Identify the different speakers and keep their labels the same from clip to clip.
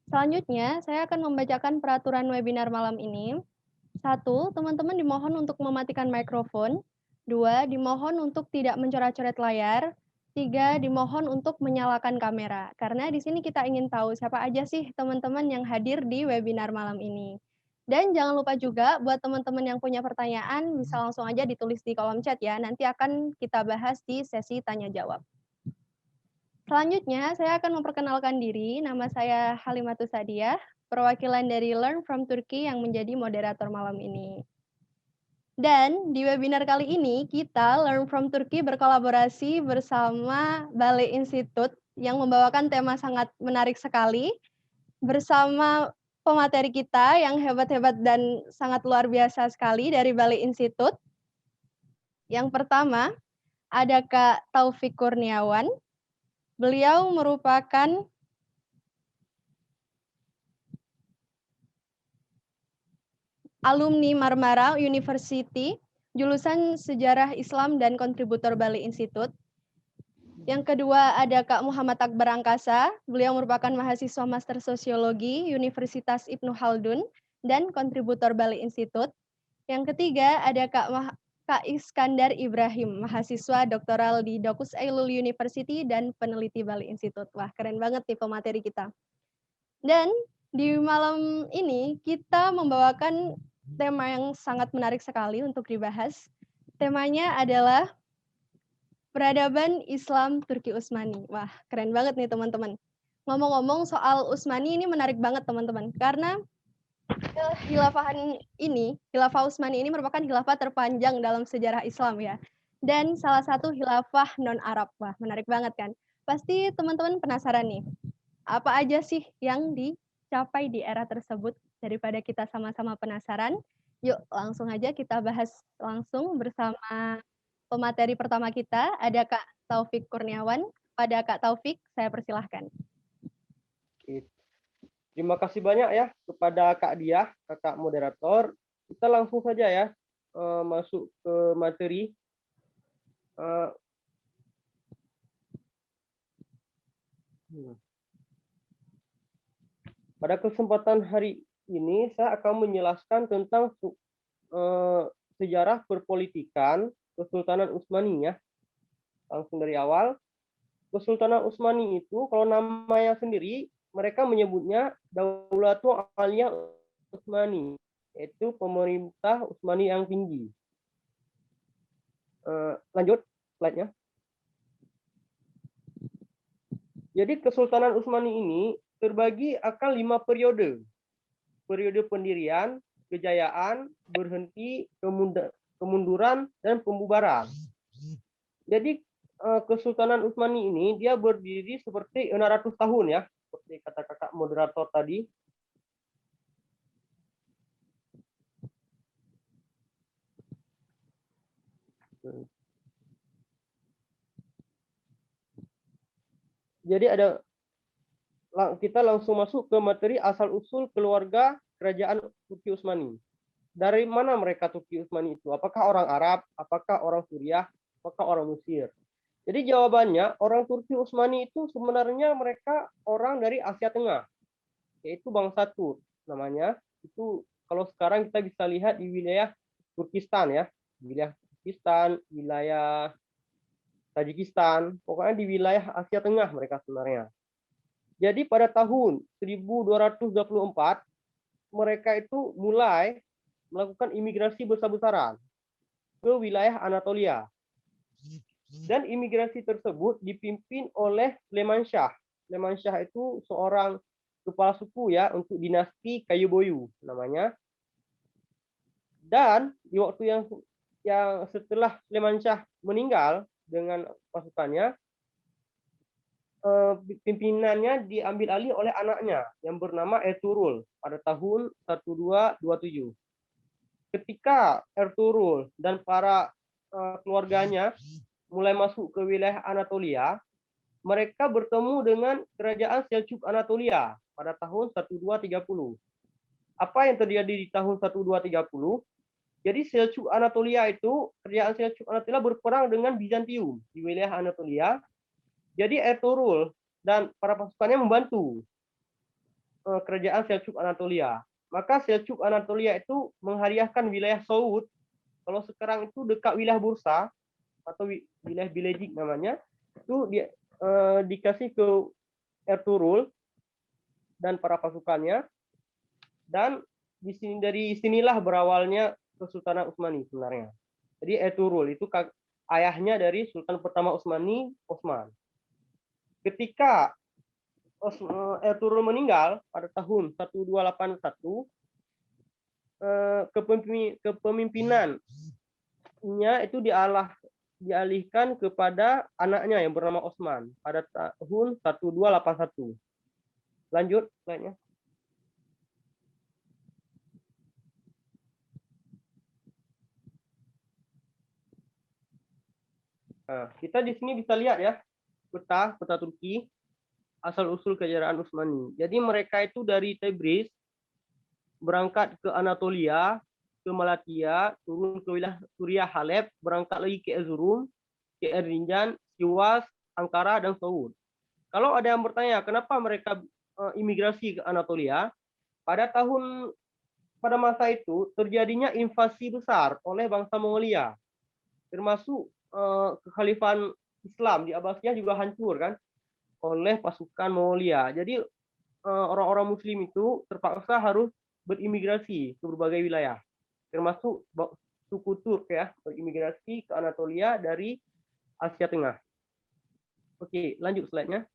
Speaker 1: Selanjutnya, saya akan membacakan peraturan webinar malam ini. Satu, teman-teman dimohon untuk mematikan mikrofon. Dua, dimohon untuk tidak mencoret-coret layar. Tiga, dimohon untuk menyalakan kamera. Karena di sini kita ingin tahu siapa aja sih teman-teman yang hadir di webinar malam ini. Dan jangan lupa juga buat teman-teman yang punya pertanyaan bisa langsung aja ditulis di kolom chat ya. Nanti akan kita bahas di sesi tanya jawab. Selanjutnya, saya akan memperkenalkan diri. Nama saya Halimatus Sadiah, perwakilan dari Learn from Turkey yang menjadi moderator malam ini. Dan di webinar kali ini, kita Learn from Turkey berkolaborasi bersama Balai Institute yang membawakan tema sangat menarik sekali, bersama pemateri kita yang hebat-hebat dan sangat luar biasa sekali dari Balai Institute. Yang pertama, ada Kak Taufik Kurniawan. Beliau merupakan alumni Marmara University, jurusan Sejarah Islam dan kontributor Bali Institute. Yang kedua ada Kak Muhammad Akbar Angkasa, beliau merupakan mahasiswa Master Sosiologi Universitas Ibnu Khaldun dan kontributor Bali Institute. Yang ketiga ada Kak Iskandar Ibrahim, mahasiswa doktoral di Dokus Ailul University dan peneliti Bali Institute. Wah, keren banget nih pemateri kita. Dan di malam ini kita membawakan tema yang sangat menarik sekali untuk dibahas. Temanya adalah peradaban Islam Turki Utsmani. Wah, keren banget nih teman-teman. Ngomong-ngomong soal Utsmani ini menarik banget teman-teman, karena Khilafah Utsmani ini merupakan khilafah terpanjang dalam sejarah Islam ya. Dan salah satu khilafah non-Arab. Wah, menarik banget kan? Pasti teman-teman penasaran nih, apa aja sih yang dicapai di era tersebut? Daripada kita sama-sama penasaran, yuk langsung aja kita bahas langsung bersama pemateri pertama kita, ada Kak Taufik Kurniawan. Pada Kak Taufik, saya persilahkan.
Speaker 2: Terima kasih banyak ya kepada Kak Diah, kakak moderator. Kita langsung saja ya masuk ke materi. Pada kesempatan hari ini saya akan menjelaskan tentang sejarah perpolitikan Kesultanan Utsmani ya. Langsung dari awal. Kesultanan Utsmani itu kalau namanya sendiri mereka menyebutnya Daulatul Aliyah Utsmani, yaitu pemerintah Utsmani yang tinggi. Lanjut slide-nya. Jadi Kesultanan Utsmani ini terbagi akan 5 periode. Periode pendirian, kejayaan, berhenti, kemunduran, dan pembubaran. Jadi Kesultanan Utsmani ini dia berdiri seperti 600 tahun ya, seperti kata kakak moderator tadi. Jadi kita langsung masuk ke materi asal-usul keluarga kerajaan Turki Utsmani. Dari mana mereka Turki Utsmani itu? Apakah orang Arab? Apakah orang Suriah? Apakah orang Mesir? Jadi jawabannya orang Turki Utsmani itu sebenarnya mereka orang dari Asia Tengah, yaitu bangsa Turk namanya. Itu kalau sekarang kita bisa lihat di wilayah Turkistan ya, wilayah Turkistan, wilayah Tajikistan, pokoknya di wilayah Asia Tengah mereka sebenarnya. Jadi pada tahun 1224 mereka itu mulai melakukan imigrasi besar-besaran ke wilayah Anatolia. Dan imigrasi tersebut dipimpin oleh Sleman Shah. Sleman Shah itu seorang kepala suku ya untuk dinasti Kayu-Boyu namanya. Dan di waktu yang setelah Sleman Shah meninggal dengan pasukannya, pimpinannya diambil alih oleh anaknya yang bernama Ertuğrul pada tahun 1227. Ketika Ertuğrul dan para keluarganya mulai masuk ke wilayah Anatolia, mereka bertemu dengan kerajaan Selçuk Anatolia pada tahun 1230. Apa yang terjadi di tahun 1230? Jadi Selçuk Anatolia itu, kerajaan Selçuk Anatolia berperang dengan Bizantium di wilayah Anatolia. Jadi Ertuğrul dan para pasukannya membantu kerajaan Seljuk Anatolia. Maka Seljuk Anatolia itu menghadiahkan wilayah Saud. Kalau sekarang itu dekat wilayah Bursa atau wilayah Bilecik namanya, itu dia dikasih ke Ertugrul dan para pasukannya. Dan dari sinilah berawalnya Kesultanan Utsmani sebenarnya. Jadi Ertugrul itu ayahnya dari Sultan pertama Utsmani, Osman. Ketika Ertugrul meninggal pada tahun 1281, kepemimpinannya itu dialihkan kepada anaknya yang bernama Osman pada tahun 1281. Lanjut slide-nya. Nah, kita di sini bisa lihat ya peta Turki asal-usul kerajaan Utsmani. Jadi mereka itu dari Tabriz berangkat ke Anatolia, ke Malatya, turun ke wilayah Suriah Halep, berangkat lagi ke Erzurum, ke Erzincan, Siwas, Ankara, dan Saud. Kalau ada yang bertanya kenapa mereka imigrasi ke Anatolia, pada masa itu terjadinya invasi besar oleh bangsa Mongolia, termasuk kekhalifahan Islam di Abbasiyah juga hancur kan oleh pasukan Mongolia. Jadi orang-orang Muslim itu terpaksa harus berimigrasi ke berbagai wilayah, termasuk suku Turk ya, berimigrasi ke Anatolia dari Asia Tengah. Oke, lanjut slide-nya.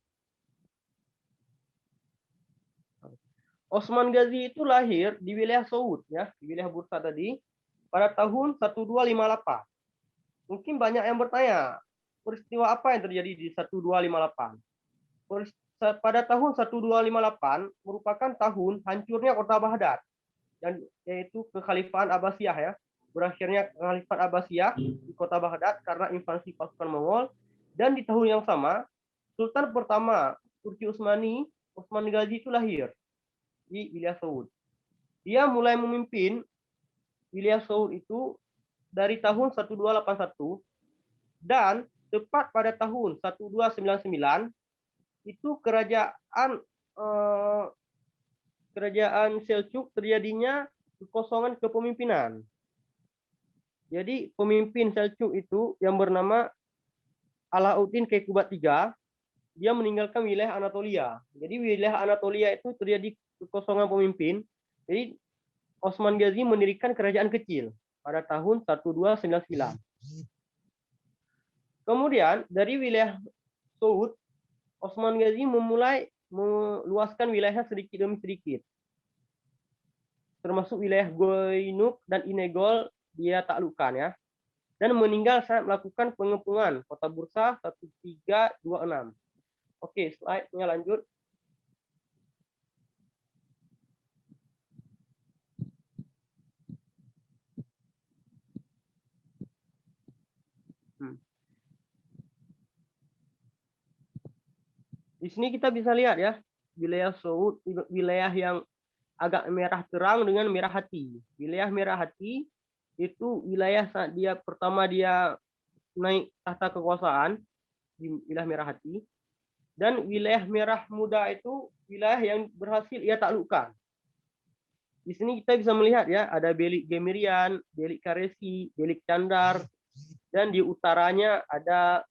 Speaker 2: Osman Ghazi itu lahir di wilayah Saud ya, di wilayah Bursa tadi pada tahun 1258. Mungkin banyak yang bertanya, peristiwa apa yang terjadi di 1258? Pada tahun 1258 merupakan tahun hancurnya kota Baghdad, yaitu kekhalifahan Abbasiyah ya. Berakhirnya kekhalifahan Abbasiyah di kota Baghdad karena invasi pasukan Mongol. Dan di tahun yang sama, Sultan pertama Turki Utsmani, Osman Ghazi itu lahir di wilayah Saud. Dia mulai memimpin wilayah Saud itu dari tahun 1281 dan tepat pada tahun 1299 itu kerajaan Seljuk terjadinya kekosongan kepemimpinan. Jadi pemimpin Seljuk itu yang bernama Alauddin Keykubat III, dia meninggalkan wilayah Anatolia. Jadi wilayah Anatolia itu terjadi kekosongan pemimpin. Jadi Osman Ghazi mendirikan kerajaan kecil pada tahun 1299. Kemudian dari wilayah Saud, Osman Ghazi memulai meluaskan wilayahnya sedikit demi sedikit. Termasuk wilayah Goynuk dan Inegol dia taklukkan ya. Dan meninggal saat melakukan pengepungan kota Bursa 1326. Oke, slide-nya lanjut. Di sini kita bisa lihat ya, wilayah Saud, wilayah yang agak merah terang dengan merah hati. Wilayah merah hati itu wilayah saat dia naik tahta kekuasaan di wilayah merah hati. Dan wilayah merah muda itu wilayah yang berhasil ia taklukkan. Di sini kita bisa melihat ya, ada Belik Gemirian, Belik Karesi, Belik Candar, dan di utaranya ada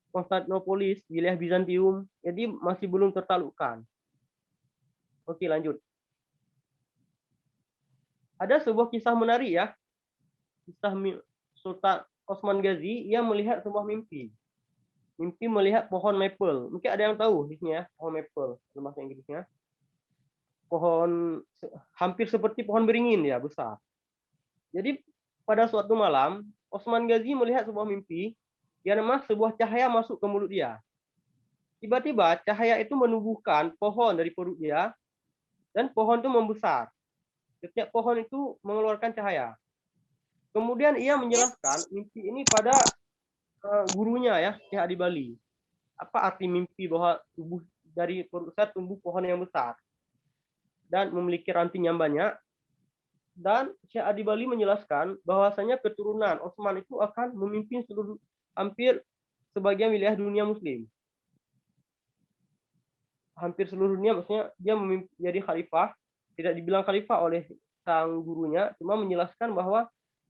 Speaker 2: Konstantinopolis, wilayah Bizantium, jadi masih belum tertaklukkan. Oke, lanjut. Ada sebuah kisah menarik ya. Kisah Sultan Osman Ghazi, ia melihat sebuah mimpi. Mimpi melihat pohon maple. Mungkin ada yang tahu di sini ya, pohon maple dalam bahasa Inggrisnya. Pohon hampir seperti pohon beringin ya, besar. Jadi pada suatu malam, Osman Ghazi melihat sebuah mimpi yang memang sebuah cahaya masuk ke mulut dia. Tiba-tiba cahaya itu menumbuhkan pohon dari perut dia dan pohon itu membesar. Setiap pohon itu mengeluarkan cahaya. Kemudian ia menjelaskan mimpi ini pada gurunya ya, Syekh Adi Bali. Apa arti mimpi bahwa tubuh dari perut saya tumbuh pohon yang besar dan memiliki ranting yang banyak? Dan Syekh Adi Bali menjelaskan bahwasanya keturunan Osman itu akan memimpin seluruh hampir sebagian wilayah dunia Muslim. hampir seluruh dunia, maksudnya dia jadi khalifah, tidak dibilang khalifah oleh sang gurunya, cuma menjelaskan bahwa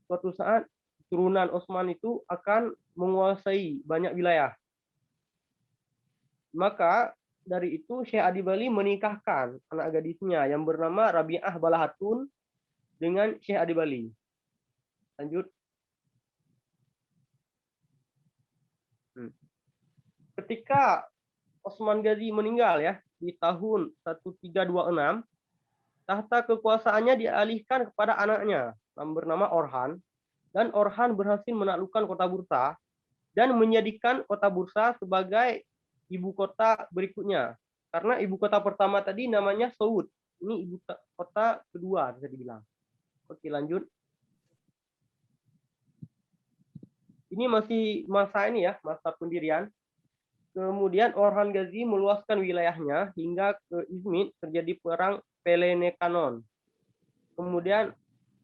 Speaker 2: suatu saat turunan Utsman itu akan menguasai banyak wilayah. Maka dari itu Syekh Adi Bali menikahkan anak gadisnya yang bernama Rabi'ah Balahatun dengan Syekh Adi Bali. Lanjut. Ketika Osman Ghazi meninggal ya di tahun 1326, tahta kekuasaannya dialihkan kepada anaknya yang bernama Orhan, dan Orhan berhasil menaklukkan kota Bursa dan menjadikan kota Bursa sebagai ibu kota berikutnya. Karena ibu kota pertama tadi namanya Saud. Ini ibu kota kedua bisa dibilang. Oke, lanjut. Ini masih masa ini ya, masa pendirian. Kemudian Orhan Ghazi meluaskan wilayahnya hingga ke Izmit, terjadi perang Pelenekanon. Kemudian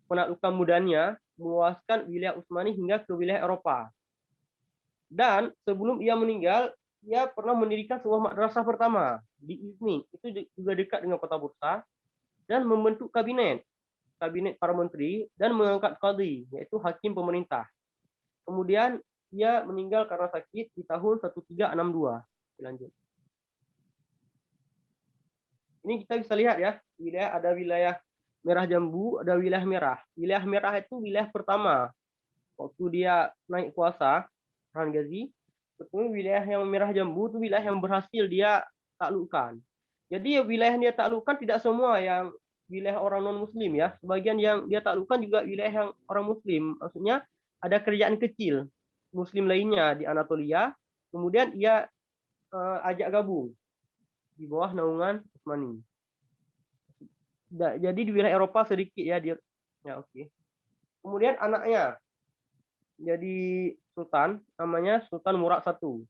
Speaker 2: penaklukan mudanya meluaskan wilayah Utsmani hingga ke wilayah Eropa. Dan sebelum ia meninggal, ia pernah mendirikan sebuah madrasah pertama di Izmit, itu juga dekat dengan kota Bursa, dan membentuk kabinet para menteri, dan mengangkat qadhi, yaitu hakim pemerintah. Kemudian ia meninggal karena sakit di tahun 1362. Lanjut. Ini kita bisa lihat ya, ada wilayah merah jambu, ada wilayah merah. Wilayah merah itu wilayah pertama. Waktu dia naik kuasa, Orhan Ghazi, betul wilayah yang merah jambu itu wilayah yang berhasil dia taklukkan. Jadi wilayah yang dia taklukkan tidak semua yang wilayah orang non-muslim ya. Sebagian yang dia taklukkan juga wilayah yang orang muslim. Maksudnya ada kerajaan kecil muslim lainnya di Anatolia, kemudian ia ajak gabung di bawah naungan Utsmani. Jadi di wilayah Eropa sedikit ya dia. Ya oke. Kemudian anaknya jadi sultan, namanya Sultan Murad I,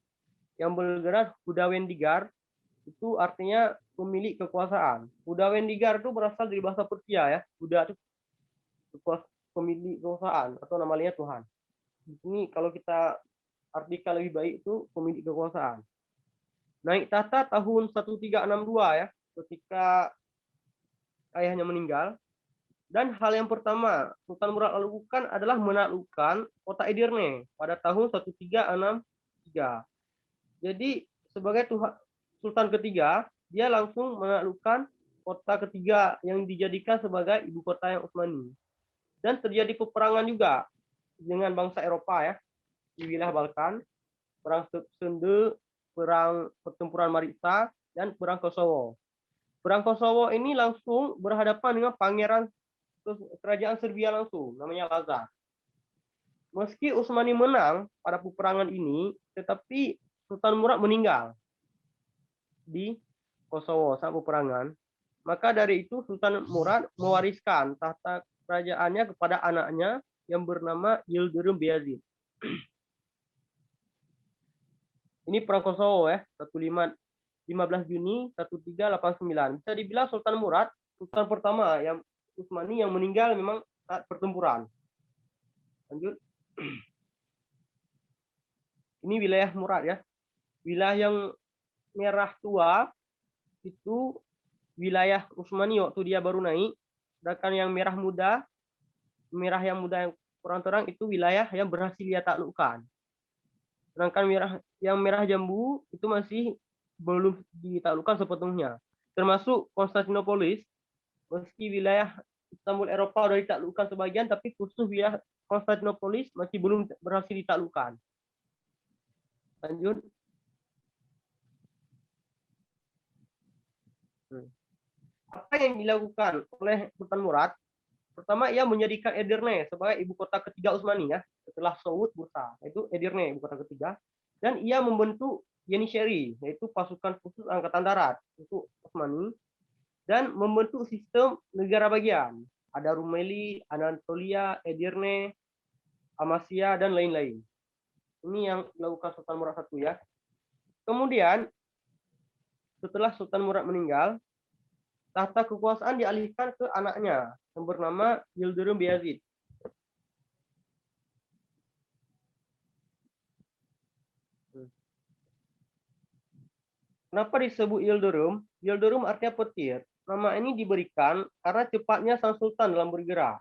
Speaker 2: yang bergerak Hudawendigar, itu artinya pemilik kekuasaan. Hudawendigar itu berasal dari bahasa Persia ya. Huda itu pemilik kekuasaan atau namanya Tuhan. Ini kalau kita artikel lebih baik itu pemilik kekuasaan. Naik tahta tahun 1362 ya, ketika ayahnya meninggal. Dan hal yang pertama Sultan Murad lakukan adalah menaklukkan kota Edirne pada tahun 1363. Jadi sebagai Sultan ketiga, dia langsung menaklukkan kota ketiga yang dijadikan sebagai ibu kota yang Utsmani. Dan terjadi peperangan juga dengan bangsa Eropa ya, di wilayah Balkan, perang Sende, perang pertempuran Maritsa, dan perang Kosovo. Perang Kosovo ini langsung berhadapan dengan pangeran kerajaan Serbia langsung, namanya Lazar. Meski Utsmani menang pada peperangan ini, tetapi Sultan Murad meninggal di Kosovo saat peperangan. Maka dari itu Sultan Murad mewariskan tahta kerajaannya kepada anaknya yang bernama Yildirim Beyazid. Ini perang Kosovo ya, 15 Juni 1389. Bisa dibilang Sultan Murad, sultan pertama yang Utsmani yang meninggal memang saat pertempuran. Lanjut. Ini wilayah Murad ya. Wilayah yang merah tua itu wilayah Utsmani waktu dia baru naik. Sedangkan yang merah yang muda yang kurang terang itu wilayah yang berhasil dia taklukkan. Sedangkan yang merah jambu itu masih belum ditaklukkan sepenuhnya. Termasuk Konstantinopolis, meski wilayah Istanbul Eropa sudah ditaklukkan sebagian, tapi khusus wilayah Konstantinopolis masih belum berhasil ditaklukkan. Lanjut. Apa yang dilakukan oleh Sultan Murad? Pertama, ia menjadikan Edirne sebagai ibu kota ketiga Utsmani ya, setelah Saud Bursa. Itu Edirne ibu kota ketiga. Dan ia membentuk Yenisheri, yaitu pasukan khusus angkatan darat untuk Utsmani, dan membentuk sistem negara bagian. Ada Rumeli, Anatolia, Edirne, Amasya, dan lain-lain. Ini yang dilakukan Sultan Murad I ya. Kemudian, setelah Sultan Murad meninggal, tahta kekuasaan dialihkan ke anaknya yang bernama Yildirim Beyazid. Kenapa disebut Yildirim? Yildirim artinya petir. Nama ini diberikan karena cepatnya sang sultan dalam bergerak.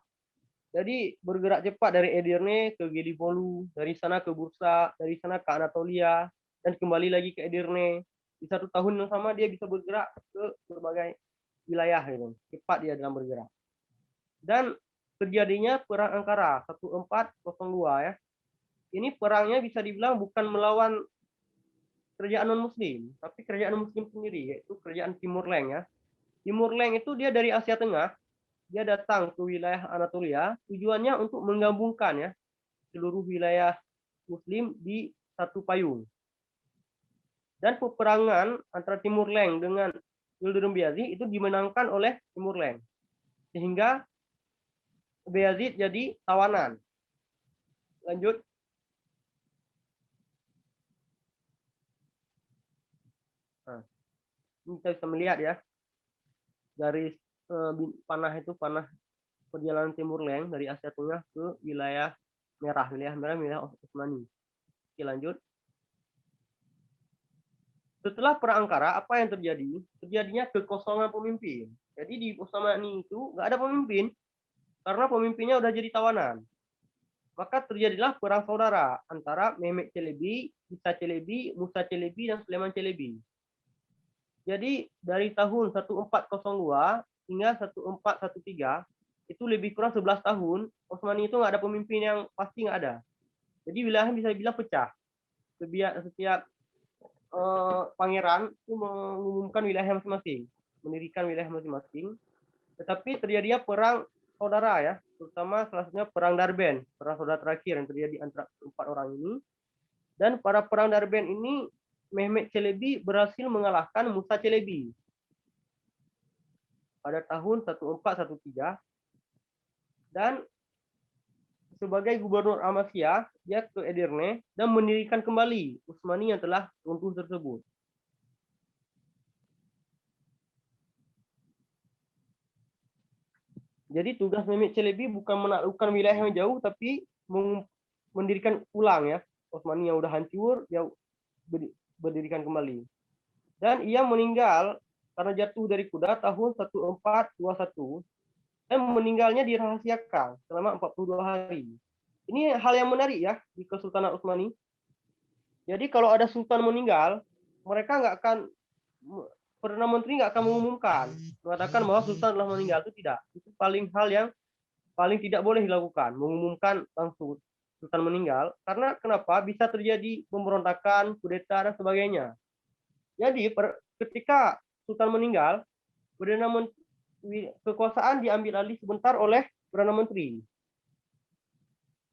Speaker 2: Jadi bergerak cepat dari Edirne ke Gelibolu, dari sana ke Bursa, dari sana ke Anatolia, dan kembali lagi ke Edirne. Di 1 tahun yang sama dia bisa bergerak ke berbagai wilayah gitu. Cepat dia dalam bergerak. Dan terjadinya perang Ankara 1402 ya. Ini perangnya bisa dibilang bukan melawan kerajaan non-muslim, tapi kerajaan muslim sendiri, yaitu kerajaan Timur Leng ya. Timur Leng itu dia dari Asia Tengah, dia datang ke wilayah Anatolia, tujuannya untuk menggabungkan ya seluruh wilayah muslim di satu payung. Dan peperangan antara Timur Leng dengan Yildirim Beyazid itu dimenangkan oleh Timur Leng. Sehingga Beyazid jadi tawanan. Lanjut. Nah, ini kita bisa melihat ya, garis panah itu panah perjalanan Timur Leng dari Asia Tengah ke wilayah merah, wilayah Utsmani. Oke, lanjut. Setelah perang Ankara, apa yang terjadi? Terjadinya kekosongan pemimpin. Jadi di Utsmani itu nggak ada pemimpin karena pemimpinnya udah jadi tawanan. Maka terjadilah perang saudara antara Mehmet Çelebi, Isa Çelebi, Musa Çelebi, dan Sulaiman Çelebi. Jadi dari tahun 1402 hingga 1413 itu lebih kurang 11 tahun, Utsmani itu nggak ada pemimpin yang pasti, nggak ada. Jadi wilayahnya bisa dibilang pecah. Setiap pangeran itu mengumumkan wilayah masing-masing, mendirikan wilayah masing-masing. Tetapi terjadinya perang saudara ya, terutama salah satunya perang Darben, perang saudara terakhir yang terjadi antara 4 orang ini. Dan pada perang Darben ini Mehmet Çelebi berhasil mengalahkan Musa Çelebi pada tahun 1413, dan sebagai gubernur Amasya dia ke Edirne dan mendirikan kembali Utsmani yang telah runtuh tersebut. Jadi tugas Mehmet Çelebi bukan menaklukkan wilayah yang jauh, tapi mendirikan ulang ya Utsmani yang udah hancur, dia berdirikan kembali. Dan ia meninggal karena jatuh dari kuda tahun 1421, dan meninggalnya dirahasiakan selama 42 hari. Ini hal yang menarik ya di Kesultanan Utsmani. Jadi kalau ada sultan meninggal, mereka nggak akan, Perdana Menteri nggak akan mengumumkan, mengatakan bahwa sultan telah meninggal, itu tidak. Itu hal yang paling tidak boleh dilakukan, mengumumkan langsung sultan meninggal. Karena kenapa? Bisa terjadi pemberontakan, kudeta, dan sebagainya. Jadi ketika sultan meninggal, kekuasaan diambil alih sebentar oleh Perdana Menteri.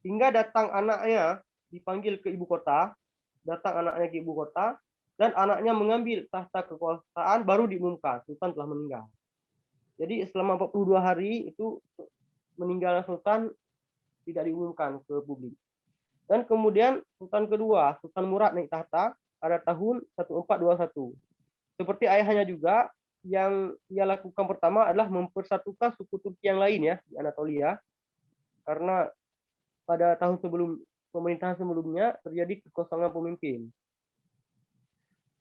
Speaker 2: Hingga datang anaknya, dipanggil ke ibu kota, dan anaknya mengambil tahta kekuasaan, baru diumumkan sultan telah meninggal. Jadi selama 42 hari itu meninggalnya sultan tidak diumumkan ke publik. Dan kemudian sultan kedua, Sultan Murad, naik tahta pada tahun 1421. Seperti ayahnya juga, yang ia lakukan pertama adalah mempersatukan suku Turki yang lain ya di Anatolia, karena pada tahun pemerintahan sebelumnya terjadi kekosongan pemimpin.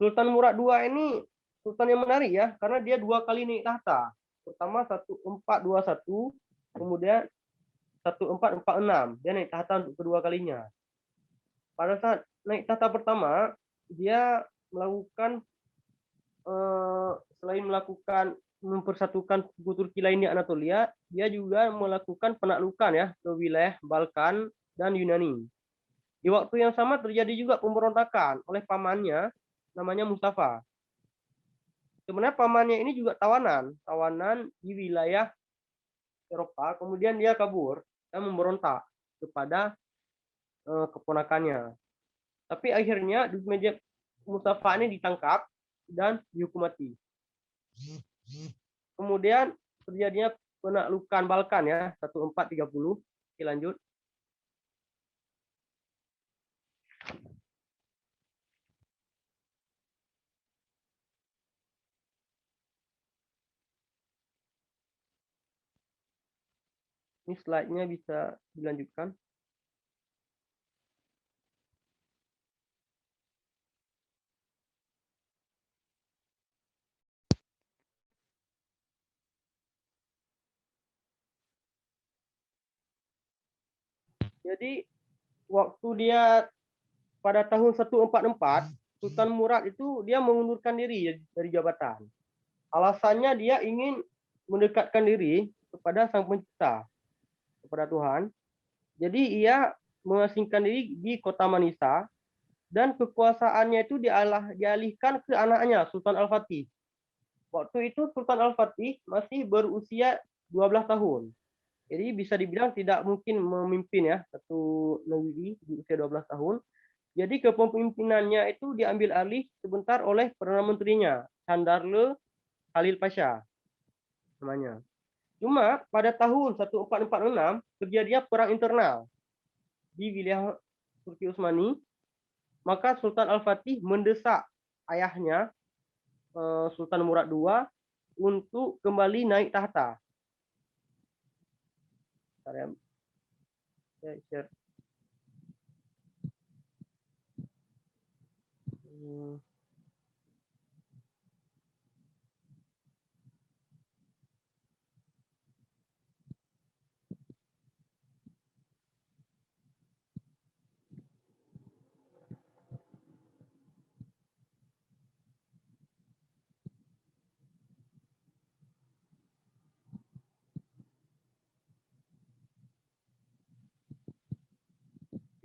Speaker 2: Sultan Murad II ini sultan yang menarik ya, karena dia 2 kali naik tahta. Pertama 1421, kemudian 1446. Dia naik tahta untuk kedua kalinya. Pada saat naik tahta pertama, dia melakukan selain mempersatukan suku Turki lain di Anatolia, dia juga melakukan penaklukan ya ke wilayah Balkan dan Yunani. Di waktu yang sama terjadi juga pemberontakan oleh pamannya, namanya Mustafa. Sebenarnya pamannya ini juga tawanan di wilayah Eropa, kemudian dia kabur dan memberontak kepada keponakannya. Tapi akhirnya Mustafa ini ditangkap dan dihukum mati. Kemudian terjadinya penaklukan Balkan ya, 1430. Oke, lanjut. Ini slide-nya bisa dilanjutkan. Jadi waktu dia pada tahun 144, Sultan Murad itu dia mengundurkan diri dari jabatan. Alasannya dia ingin mendekatkan diri kepada Sang Pencipta, kepada Tuhan. Jadi ia mengasingkan diri di kota Manisa dan kekuasaannya itu dialihkan ke anaknya Sultan Al-Fatih. Waktu itu Sultan Al-Fatih masih berusia 12 tahun. Jadi bisa dibilang tidak mungkin memimpin ya satu negeri di usia 12 tahun. Jadi kepemimpinannya itu diambil alih sebentar oleh Perdana Menterinya, Chandarle Khalil Pasha namanya. Cuma pada tahun 1446 terjadi perang internal di wilayah Turki Utsmani, maka Sultan Al-Fatih mendesak ayahnya Sultan Murad II untuk kembali naik tahta. Saya share.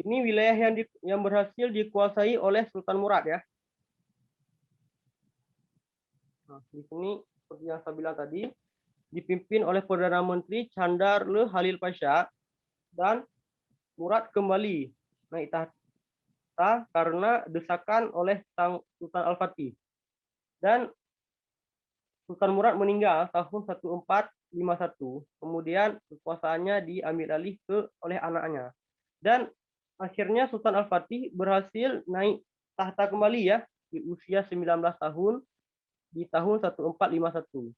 Speaker 2: Ini wilayah yang berhasil dikuasai oleh Sultan Murad ya. Nah, di sini seperti yang saya bilang tadi, dipimpin oleh Perdana Menteri Chandarle Khalil Pasha dan Murad kembali naik tahta karena desakan oleh Sang Sultan Al-Fatih. Dan Sultan Murad meninggal tahun 1451. Kemudian kekuasaannya diambil alih oleh anaknya. Dan akhirnya Sultan Al-Fatih berhasil naik tahta kembali ya di usia 19 tahun di tahun 1451.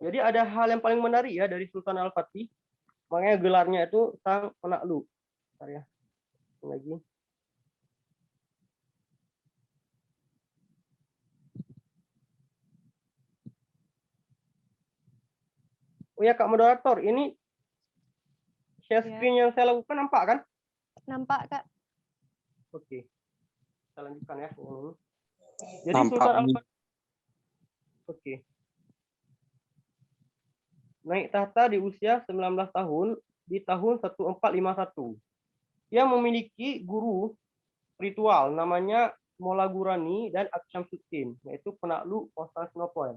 Speaker 2: Jadi ada hal yang paling menarik ya dari Sultan Al-Fatih. Makanya gelarnya itu Sang Penakluk. Bentar ya. Lagi. Oh ya Kak Moderator, ini share screen yang saya lakukan nampak kan?
Speaker 1: Nampak Kak.
Speaker 2: Oke. Kita lanjutkan ya. Jadi
Speaker 3: Nampak.
Speaker 2: Sultan Al-Fatih. Oke. Naik tahta di usia 19 tahun di tahun 1451. Dia memiliki guru ritual namanya Mola Gurani dan Aksyamsuddin, yaitu penakluk Konstantinopel.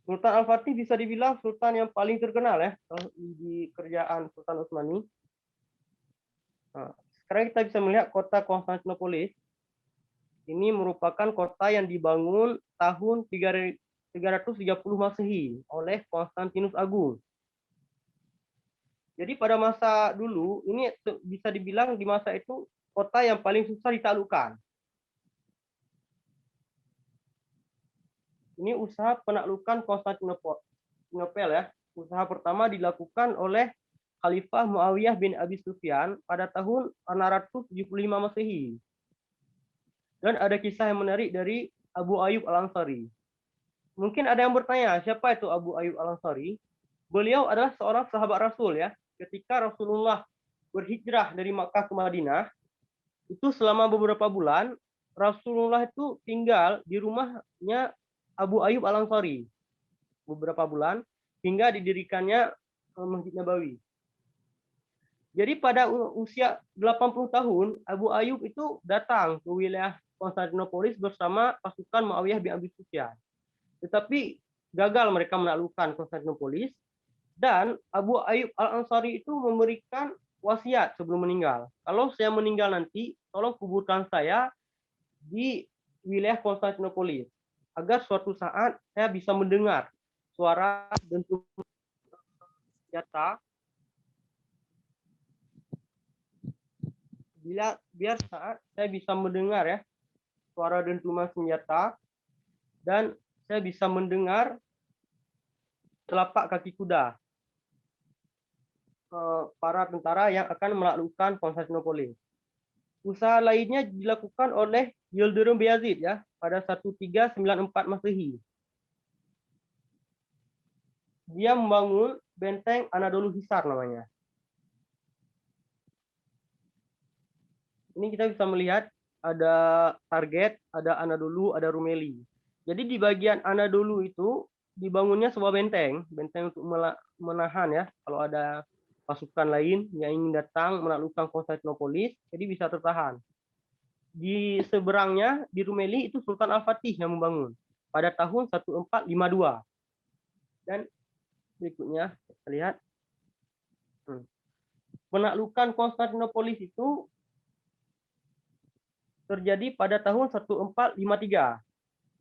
Speaker 2: Sultan Al-Fatih bisa dibilang sultan yang paling terkenal ya di kerajaan Sultan Utsmani. Nah, sekarang kita bisa melihat kota Konstantinopolis. Ini merupakan kota yang dibangun tahun 330 Masehi oleh Konstantinus Agung. Jadi pada masa dulu ini bisa dibilang di masa itu kota yang paling susah ditaklukkan. Ini usaha penaklukan Konstantinopel ya. Usaha pertama dilakukan oleh Khalifah Muawiyah bin Abi Sufyan pada tahun 675 Masehi. Dan ada kisah yang menarik dari Abu Ayyub Al-Ansari. Mungkin ada yang bertanya, siapa itu Abu Ayyub Al-Ansari? Beliau adalah seorang sahabat Rasul ya. Ketika Rasulullah berhijrah dari Makkah ke Madinah, itu selama beberapa bulan Rasulullah itu tinggal di rumahnya Abu Ayyub Al-Ansari beberapa bulan hingga didirikannya Masjid Nabawi. Jadi pada usia 80 tahun Abu Ayyub itu datang ke wilayah Konstantinopolis bersama pasukan Muawiyah bin Abi Sufyan. Tetapi gagal mereka menaklukkan Konstantinopolis dan Abu Ayyub Al-Ansari itu memberikan wasiat sebelum meninggal. Kalau saya meninggal nanti, tolong kuburkan saya di wilayah Konstantinopolis agar suatu saat saya bisa mendengar suara dentuman senjata. Biar saat saya bisa mendengar ya suara dentuman senjata dan saya bisa mendengar telapak kaki kuda para tentara yang akan menaklukkan Konstantinopolis. Usaha lainnya dilakukan oleh Yildirim Beyazid ya pada 1394 Masehi. Dia membangun benteng Anadolu Hisar namanya. Ini kita bisa melihat ada target, ada Anadolu, ada Rumeli. Jadi di bagian Anadolu itu dibangunnya sebuah benteng, benteng untuk menahan ya kalau ada pasukan lain yang ingin datang menaklukkan Konstantinopolis, jadi bisa tertahan. Di seberangnya di Rumeli itu Sultan Al-Fatih yang membangun pada tahun 1452. Dan berikutnya kita lihat penaklukan Konstantinopolis itu terjadi pada tahun 1453.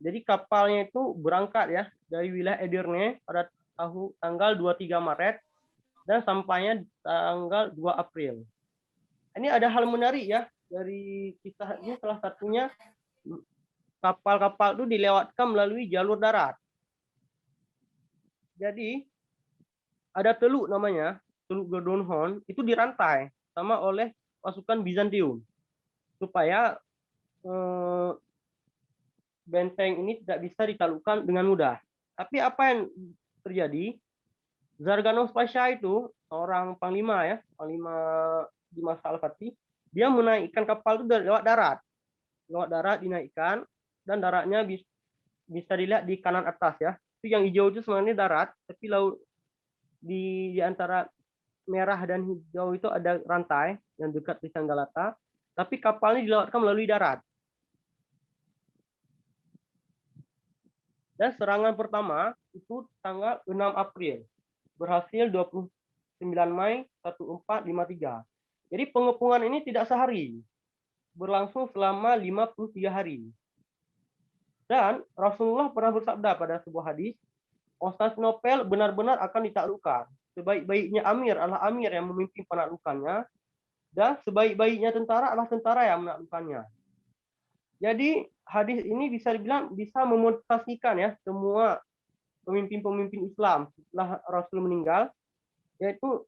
Speaker 2: Jadi kapalnya itu berangkat ya dari wilayah Edirne pada tanggal 23 Maret dan sampainya tanggal 2 April. Ini ada hal menarik ya dari kisah ini, salah satunya kapal-kapal itu dilewatkan melalui jalur darat. Jadi ada teluk namanya, Teluk Gedonhon, itu dirantai sama oleh pasukan Bizantium supaya benteng ini tidak bisa ditaklukkan dengan mudah. Tapi apa yang terjadi? Zarganos Pasha itu seorang panglima ya, panglima di masa Al-Fatih, dia menaikkan kapal itu lewat darat. Lewat darat dinaikkan dan daratnya bisa dilihat di kanan atas ya. Itu yang hijau itu sebenarnya darat, tapi laut di antara merah dan hijau itu ada rantai yang dekat Lisan Galata, tapi kapalnya dilewatkan melalui darat. Dan serangan pertama itu tanggal 6 April, berhasil 29 Mei 1453. Jadi pengepungan ini tidak sehari, berlangsung selama 53 hari. Dan Rasulullah pernah bersabda pada sebuah hadis, Konstantinopel benar-benar akan ditaklukkan. Sebaik-baiknya amir adalah amir yang memimpin penaklukannya, dan sebaik-baiknya tentara adalah tentara yang menaklukkannya. Jadi hadis ini bisa dibilang bisa memotivasikan ya semua pemimpin-pemimpin Islam setelah Rasul meninggal, yaitu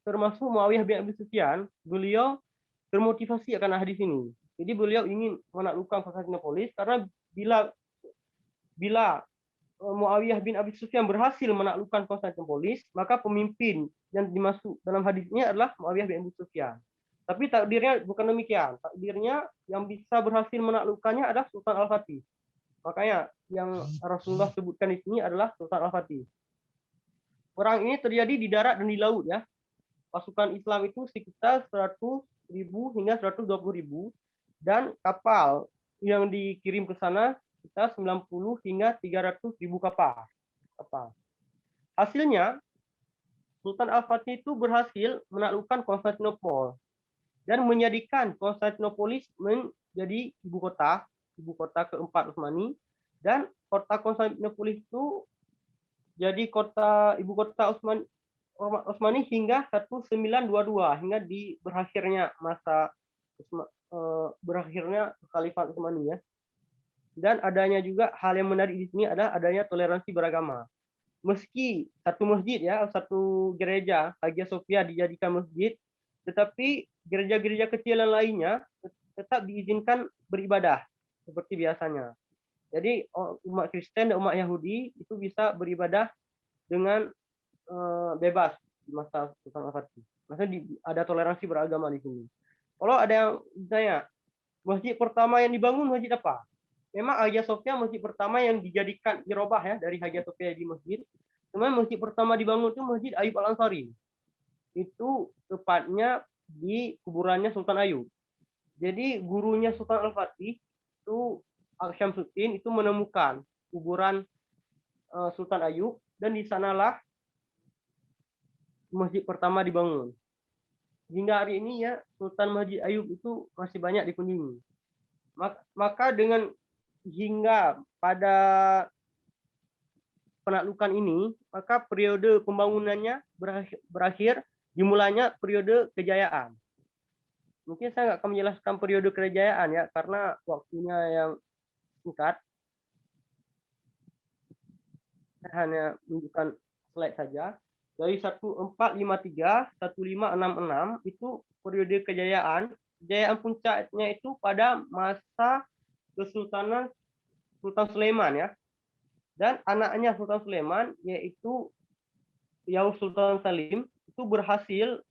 Speaker 2: termasuk Muawiyah bin Abi Sufyan. Beliau termotivasi akan hadis ini. Jadi beliau ingin menaklukkan Konstantinopolis karena bila Muawiyah bin Abi Sufyan berhasil menaklukkan Konstantinopolis, maka pemimpin yang dimaksud dalam hadis ini adalah Muawiyah bin Abi Sufyan. Tapi takdirnya bukan demikian. Takdirnya yang bisa berhasil menaklukkannya adalah Sultan Al-Fatih. Makanya yang Rasulullah sebutkan di sini adalah Sultan Al-Fatih. Perang ini terjadi di darat dan di laut ya. Pasukan Islam itu sekitar 100.000 hingga 120.000 dan kapal yang dikirim ke sana sekitar 90 hingga 300.000 kapal. Hasilnya Sultan Al-Fatih itu berhasil menaklukkan Konstantinopel dan menjadikan Konstantinopolis menjadi ibu kota keempat Utsmani, dan kota Konstantinopolis itu jadi ibu kota Utsmani hingga 1922, hingga di berakhirnya masa berakhirnya Khalifat Utsmani ya. Dan adanya juga hal yang menarik di sini adalah adanya toleransi beragama. Meski satu masjid ya, satu gereja Hagia Sophia dijadikan masjid, tetapi gereja-gereja kecil yang lainnya tetap diizinkan beribadah seperti biasanya. Jadi umat Kristen dan umat Yahudi itu bisa beribadah dengan bebas di masa Sultan Al-Fatih. Maksudnya ada toleransi beragama di sini. Kalau ada yang ditanya, masjid pertama yang dibangun masjid apa? Memang Hagia Sophia masjid pertama yang dijadikan irobah ya dari Hagia Sophia di masjid. Cuma masjid pertama dibangun itu Masjid Ayub Al-Ansari. Itu tepatnya di kuburannya Sultan Ayub. Jadi gurunya Sultan Al-Fatih itu Al-Syamsuddin itu menemukan kuburan Sultan Ayub, dan di sanalah masjid pertama dibangun. Hingga hari ini ya Sultan Masjid Ayub itu masih banyak dikunjungi. Maka dengan hingga pada penaklukan ini, maka periode pembangunannya berakhir dimulainya periode kejayaan. Mungkin saya nggak akan menjelaskan periode kejayaan ya, karena waktunya yang singkat. Saya hanya menunjukkan slide saja. Dari 1453 1566 itu periode kejayaan kejayaan puncaknya itu pada masa Kesultanan Sultan Sulaiman ya. Dan anaknya Sultan Sulaiman yaitu Yaus Sultan Salim itu berhasil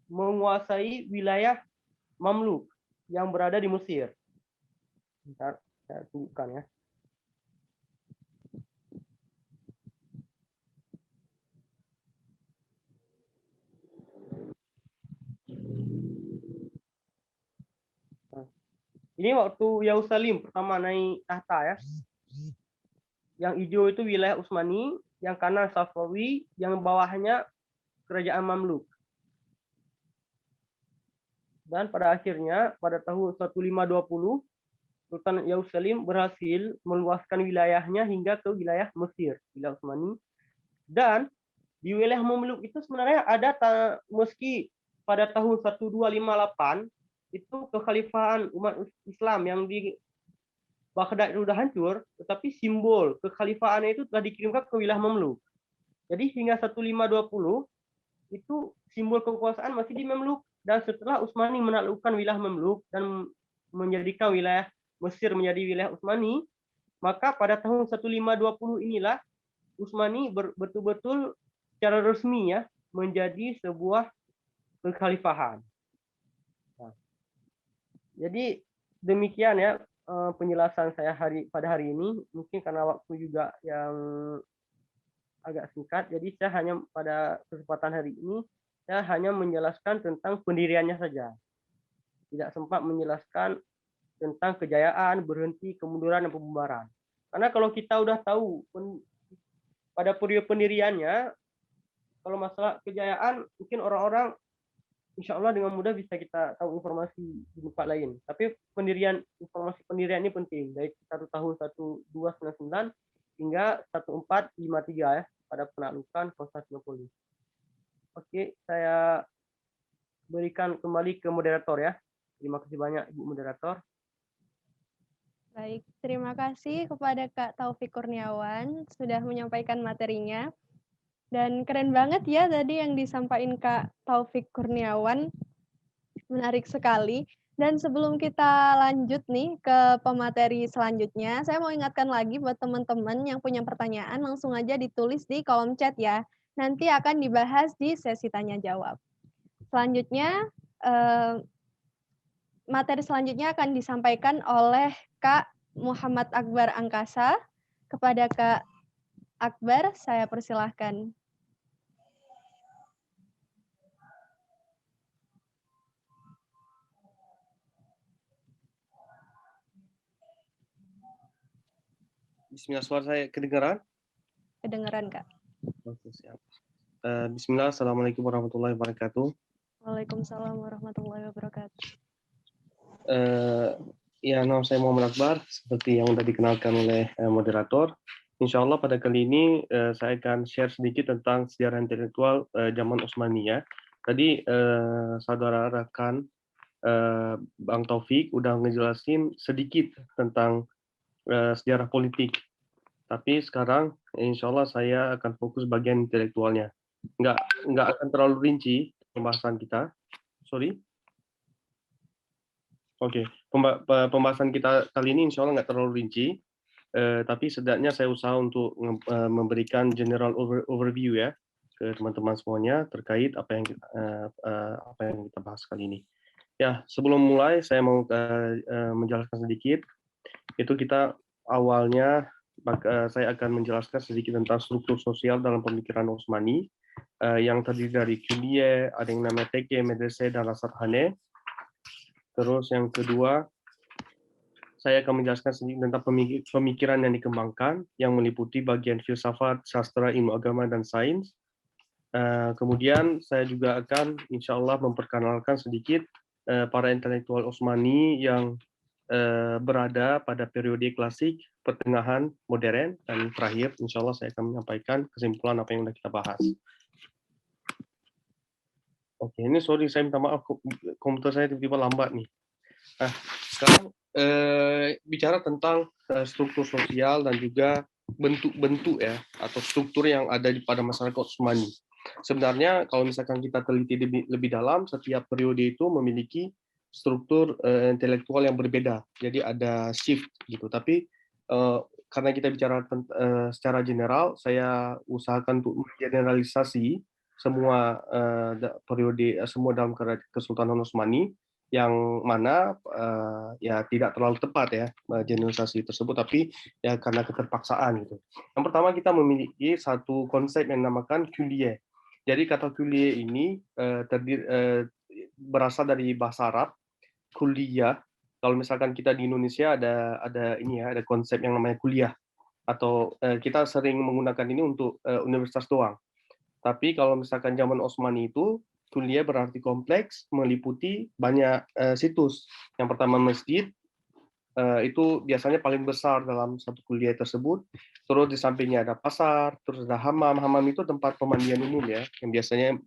Speaker 2: menguasai wilayah Mamluk yang berada di Mesir. Bentar, saya tunjukkan ya. Ini waktu Yaus Salim pertama naik tahta ya. Yang hijau itu wilayah Utsmani, yang kanan Safawi, yang bawahnya kerajaan Mamluk. Dan pada akhirnya pada tahun 1520 Sultan Yaus Salim berhasil meluaskan wilayahnya hingga ke wilayah Mesir, wilayah Utsmani. Dan di wilayah Mamluk itu sebenarnya ada meski pada tahun 1258 itu kekhalifahan umat Islam yang di Baghdad sudah hancur, tetapi simbol kekhalifahannya itu telah dikirimkan ke wilayah Mamluk. Jadi hingga 1520 itu simbol kekuasaan masih di Mamluk, dan setelah Utsmani menaklukkan wilayah Mamluk dan menjadikan wilayah Mesir menjadi wilayah Utsmani, maka pada tahun 1520 inilah Utsmani betul-betul secara resmi ya menjadi sebuah kekhalifahan. Nah, jadi demikian ya penjelasan saya pada hari ini. Mungkin karena waktu juga yang agak singkat, jadi saya hanya pada kesempatan hari ini saya hanya menjelaskan tentang pendiriannya saja. Tidak sempat menjelaskan tentang kejayaan, berhenti, kemunduran, dan pembubaran. Karena kalau kita udah tahu pada periode pendiriannya, kalau masalah kejayaan, mungkin orang-orang insya Allah dengan mudah bisa kita tahu informasi di tempat lain. Tapi informasi pendirian ini penting. Dari 1 tahun 1299 hingga 1453 ya, pada penaklukan Konstantinopel. Oke, saya berikan kembali ke moderator ya. Terima kasih banyak Ibu Moderator.
Speaker 1: Baik, terima kasih kepada Kak Taufik Kurniawan sudah menyampaikan materinya. Dan keren banget ya tadi yang disampaikan Kak Taufik Kurniawan. Menarik sekali. Dan sebelum kita lanjut nih ke pemateri selanjutnya, saya mau ingatkan lagi buat teman-teman yang punya pertanyaan, langsung aja ditulis di kolom chat ya. Nanti akan dibahas di sesi tanya jawab. Selanjutnya, materi selanjutnya akan disampaikan oleh Kak Muhammad Akbar Angkasa. Kepada Kak Akbar, saya persilahkan.
Speaker 3: Bismillah, suara saya kedengaran?
Speaker 1: Kedengaran, Kak.
Speaker 3: Oke, siap. Bismillah, Assalamualaikum warahmatullahi wabarakatuh.
Speaker 1: Waalaikumsalam warahmatullahi wabarakatuh.
Speaker 3: Ya, nama saya Muhammad Akbar, seperti yang sudah dikenalkan oleh moderator. Insya Allah pada kali ini saya akan share sedikit tentang sejarah intelektual zaman Utsmani ya. Tadi saudara rekan Bang Taufik udah ngejelasin sedikit tentang sejarah politik. Tapi sekarang insya Allah saya akan fokus bagian intelektualnya. Nggak akan terlalu rinci pembahasan kita. Sorry. Oke, pembahasan kita kali ini insya Allah nggak terlalu rinci. Tapi setidaknya saya usaha untuk memberikan general overview ya ke teman-teman semuanya terkait apa yang kita bahas kali ini. Ya, sebelum mulai saya mau menjelaskan sedikit. Itu kita awalnya saya akan menjelaskan sedikit tentang struktur sosial dalam pemikiran Utsmani yang terdiri dari Külliyeh, ada yang namanya Tekke, Medrese, dan Rasathane. Terus yang kedua, saya akan menjelaskan sedikit tentang pemikiran yang dikembangkan yang meliputi bagian filsafat, sastra, ilmu agama, dan sains. Kemudian saya juga akan insya Allah memperkenalkan sedikit para intelektual Utsmani yang berada pada periode klasik, pertengahan, modern, dan terakhir, insya Allah saya akan menyampaikan kesimpulan apa yang sudah kita bahas. Oke, ini sorry saya minta maaf, komputer saya tiba-tiba lambat nih. Nah, sekarang bicara tentang struktur sosial dan juga bentuk-bentuk ya, atau struktur yang ada pada masyarakat Utsmani. Sebenarnya kalau misalkan kita teliti lebih dalam, setiap periode itu memiliki struktur intelektual yang berbeda. Jadi ada shift gitu. Tapi karena kita bicara secara general, saya usahakan untuk generalisasi semua periode semua dalam Kesultanan Utsmani, yang mana ya tidak terlalu tepat ya generalisasi tersebut, tapi ya karena keterpaksaan gitu. Yang pertama, kita memiliki satu konsep yang dinamakan kuliah. Jadi kata kuliah ini berasal dari bahasa Arab kuliah. Kalau misalkan kita di Indonesia ada ini ya, ada konsep yang namanya kuliah, atau kita sering menggunakan ini untuk universitas doang. Tapi kalau misalkan zaman Utsmani itu kuliah berarti kompleks, meliputi banyak situs. Yang pertama masjid, itu biasanya paling besar dalam satu kuliah tersebut. Terus di sampingnya ada pasar, terus ada hamam. Hamam itu tempat pemandian umum ya, yang biasanya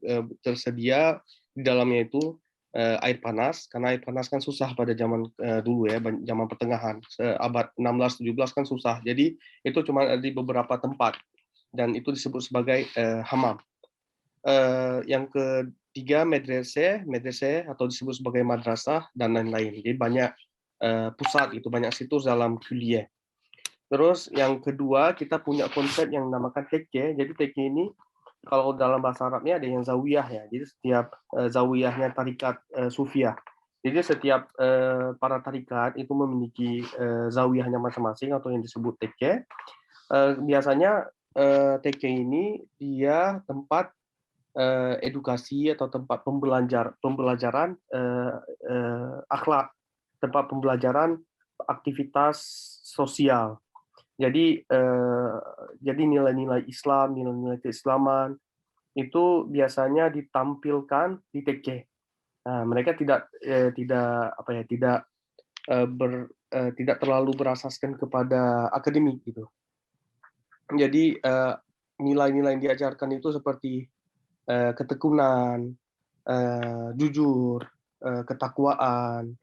Speaker 3: tersedia di dalamnya itu air panas, karena air panas kan susah pada zaman dulu ya, zaman pertengahan, abad 16-17 kan susah. Jadi itu cuma di beberapa tempat, dan itu disebut sebagai hamam. Yang ketiga medrese atau disebut sebagai madrasah dan lain-lain. Jadi banyak pusat, itu banyak situs dalam kuliah. Terus yang kedua, kita punya konsep yang dinamakan tekke. Jadi tekke ini kalau dalam bahasa Arabnya ada yang zawiyah ya. Jadi setiap zawiyahnya tarikat sufiyah. Jadi setiap para tarikat itu memiliki zawiyahnya masing-masing atau yang disebut tekke. Biasanya tekke ini dia tempat edukasi atau tempat pembelajaran akhlak, tempat pembelajaran aktivitas sosial. Jadi nilai-nilai Islam, nilai-nilai keislaman itu biasanya ditampilkan di TK. Nah, mereka tidak terlalu berasaskan kepada akademik gitu. Jadi nilai-nilai yang diajarkan itu seperti ketekunan, jujur, ketakwaan,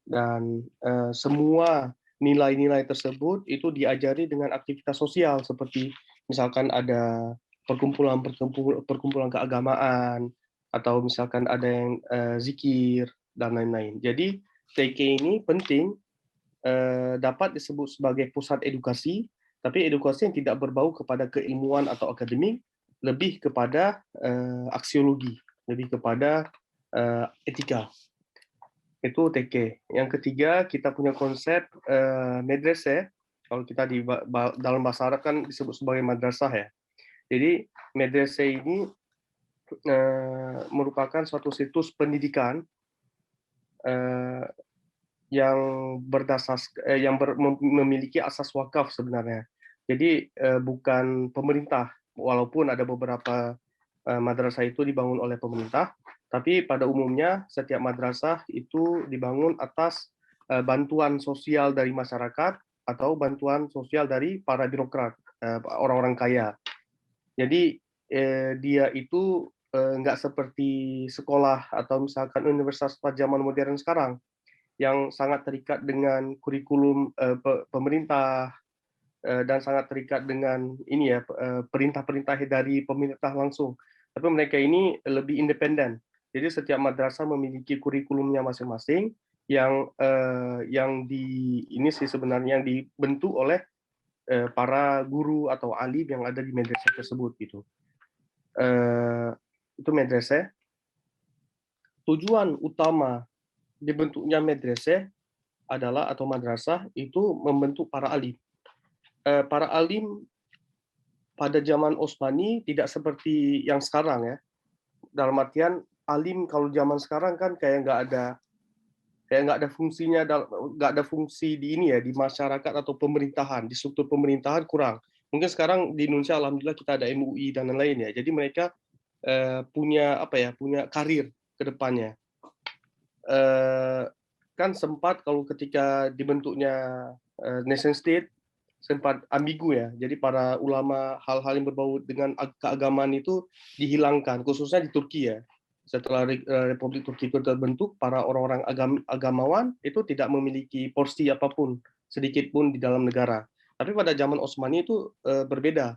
Speaker 3: dan semua nilai-nilai tersebut itu diajari dengan aktivitas sosial, seperti misalkan ada perkumpulan keagamaan, atau misalkan ada yang zikir dan lain-lain. Jadi TK ini penting, dapat disebut sebagai pusat edukasi, tapi edukasi yang tidak berbau kepada keilmuan atau akademik, lebih kepada aksiologi, lebih kepada etika. Itu TK. Yang ketiga, kita punya konsep medrese. Kalau kita di dalam bahasa Arab kan disebut sebagai madrasah ya. Jadi medrese ini merupakan suatu situs pendidikan yang memiliki asas wakaf sebenarnya. Jadi bukan pemerintah, walaupun ada beberapa madrasah itu dibangun oleh pemerintah, tapi pada umumnya setiap madrasah itu dibangun atas bantuan sosial dari masyarakat atau bantuan sosial dari para birokrat, orang-orang kaya. Jadi dia itu nggak seperti sekolah atau misalkan universitas pada zaman modern sekarang, yang sangat terikat dengan kurikulum pemerintah dan sangat terikat dengan ini ya, perintah-perintah dari pemerintah langsung. Tapi mereka ini lebih independen. Jadi setiap madrasah memiliki kurikulumnya masing-masing yang ini sih sebenarnya yang dibentuk oleh para guru atau alim yang ada di madrasah tersebut gitu. Itu madrasah. Tujuan utama dibentuknya madrasah adalah atau madrasah itu membentuk para alim. Para alim pada zaman Utsmani tidak seperti yang sekarang ya. Dalam artian alim kalau zaman sekarang kan kayak nggak ada fungsinya, nggak ada fungsi di ini ya, di masyarakat atau pemerintahan, di struktur pemerintahan kurang. Mungkin sekarang di Indonesia alhamdulillah kita ada MUI dan lain-lain ya. Jadi mereka punya karir ke depannya. Kan sempat kalau ketika dibentuknya nation state sempat ambigu ya. Jadi para ulama hal-hal yang berbau dengan keagamaan itu dihilangkan, khususnya di Turki ya. Setelah Republik Turki itu terbentuk, para orang-orang agamawan itu tidak memiliki porsi apapun, sedikit pun di dalam negara. Tapi pada zaman Utsmani itu berbeda.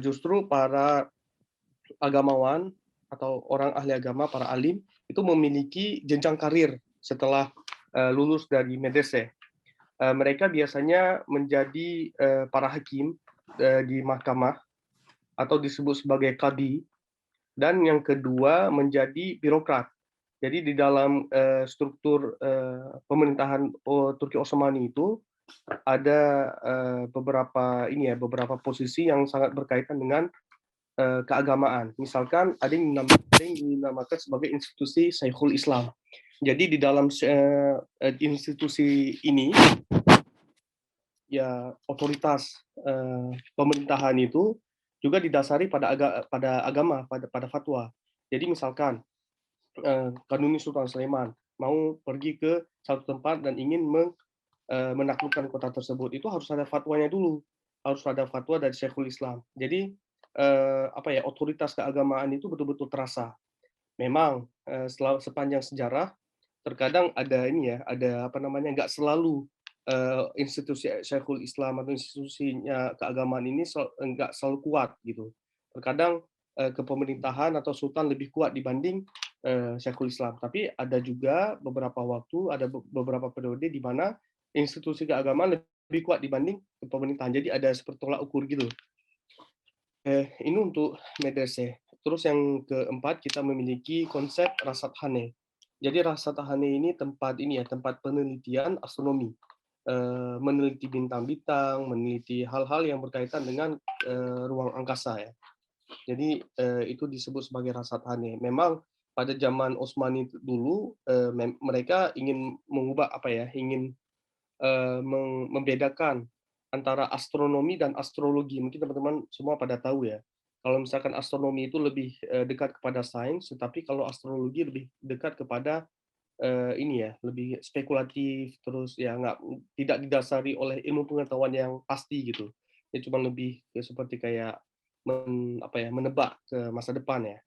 Speaker 3: Justru para agamawan atau orang ahli agama, para alim, itu memiliki jenjang karir setelah lulus dari madrasah. Mereka biasanya menjadi para hakim di mahkamah atau disebut sebagai qadi, dan yang kedua menjadi birokrat. Jadi di dalam struktur pemerintahan Turki Osmani itu ada beberapa posisi yang sangat berkaitan dengan keagamaan. Misalkan ada yang dinamakan sebagai institusi Syekhul Islam. Jadi di dalam institusi ini, ya otoritas pemerintahan itu juga didasari pada agama, pada fatwa. Jadi misalkan Kanuni Sultan Sulaiman mau pergi ke satu tempat dan ingin menaklukkan kota tersebut, itu harus ada fatwanya dulu, harus ada fatwa dari Syekhul Islam. Jadi otoritas keagamaan itu betul-betul terasa. Memang sepanjang sejarah terkadang ada nggak selalu institusi Syekhul Islam atau institusinya keagamaan ini nggak selalu kuat gitu. Terkadang kepemerintahan atau sultan lebih kuat dibanding Syekhul Islam. Tapi ada juga beberapa waktu, ada beberapa periode di mana institusi keagamaan lebih kuat dibanding pemerintahan. Jadi ada seperti tolak ukur gitu. Ini untuk madrasah. Terus yang keempat, kita memiliki konsep Rasadhane. Jadi Rasadhane ini tempat penelitian astronomi, meneliti bintang-bintang, meneliti hal-hal yang berkaitan dengan ruang angkasa ya. Jadi itu disebut sebagai Rasadhane. Memang pada zaman Utsmani dulu mereka ingin mengubah ingin membedakan antara astronomi dan astrologi. Mungkin teman-teman semua pada tahu ya. Kalau misalkan astronomi itu lebih dekat kepada sains, tetapi kalau astrologi lebih dekat kepada lebih spekulatif, terus ya tidak didasari oleh ilmu pengetahuan yang pasti gitu. Ya cuma lebih seperti kayak menebak ke masa depan ya.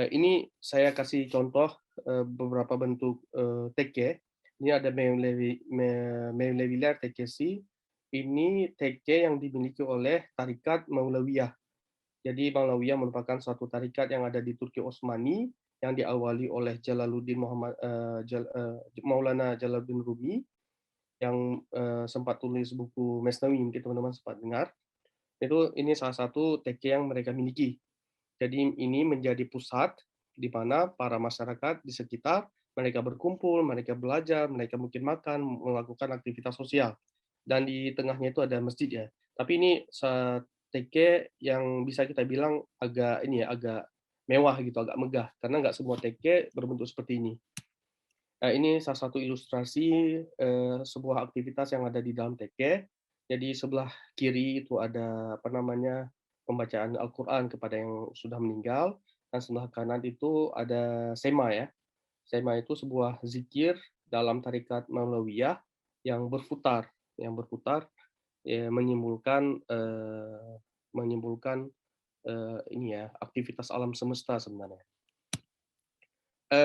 Speaker 3: Ini saya kasih contoh beberapa bentuk tekke. Ini ada Mevleviler tekkesi. Ini tekke yang dimiliki oleh tarikat Maulawiyah. Jadi Maulawiyah merupakan suatu tarikat yang ada di Turki Osmani yang diawali oleh Maulana Jalaluddin Rumi yang sempat tulis buku Mesnawi, mungkin teman-teman sempat dengar. Ini salah satu tekke yang mereka miliki. Jadi ini menjadi pusat di mana para masyarakat di sekitar mereka berkumpul, mereka belajar, mereka mungkin makan, melakukan aktivitas sosial. Dan di tengahnya itu ada masjid ya. Tapi ini teke yang bisa kita bilang agak mewah gitu, agak megah karena nggak semua teke berbentuk seperti ini. Ini salah satu ilustrasi sebuah aktivitas yang ada di dalam teke. Jadi sebelah kiri itu ada pembacaan Al-Quran kepada yang sudah meninggal, dan sebelah kanan itu ada sema ya. Sema itu sebuah zikir dalam tarikat Maulawiyah yang berputar ya, menyimpulkan aktivitas alam semesta sebenarnya.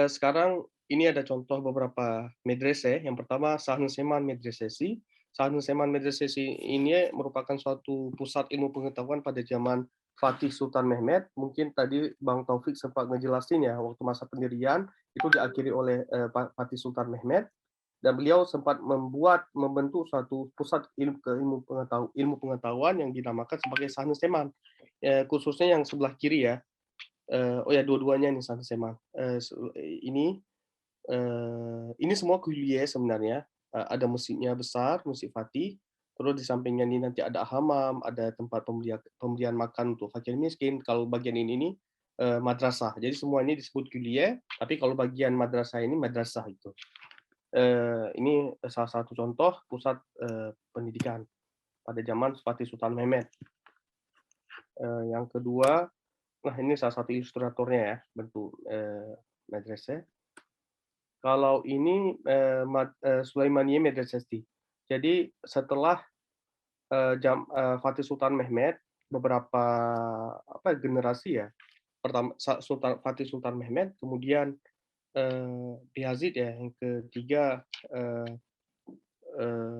Speaker 3: Sekarang ini ada contoh beberapa madrasah. Yang pertama Sahnun Seman Medresesi. Sahnun Seman Medresesi ini merupakan suatu pusat ilmu pengetahuan pada zaman Fatih Sultan Mehmed. Mungkin tadi Bang Taufik sempat ngejelasin ya, waktu masa pendirian itu diakhiri oleh Fatih Sultan Mehmed, dan beliau sempat membentuk suatu pusat ilmu pengetahuan yang dinamakan sebagai Sahnun Seman. Khususnya yang sebelah kiri ya. Dua-duanya nih Sahnun Seman. Ini semua kuliah sebenarnya. Ada masjidnya besar, Masjid Fatih. Terus di sampingnya ini nanti ada hamam, ada tempat pemberian makan untuk fakir miskin. Kalau bagian ini madrasah. Jadi semua ini disebut kuliah, tapi kalau bagian madrasah ini madrasah itu. Ini salah satu contoh pusat pendidikan pada zaman Fatih Sultan Mehmed. Yang kedua, nah ini salah satu ilustratornya ya, bentuk madrasah. Kalau ini Sulaimaniyah Medresesi. Jadi setelah Fatih Sultan Mehmed, beberapa generasi ya. Pertama Fatih Sultan Mehmed, kemudian Bayazid ya, yang ketiga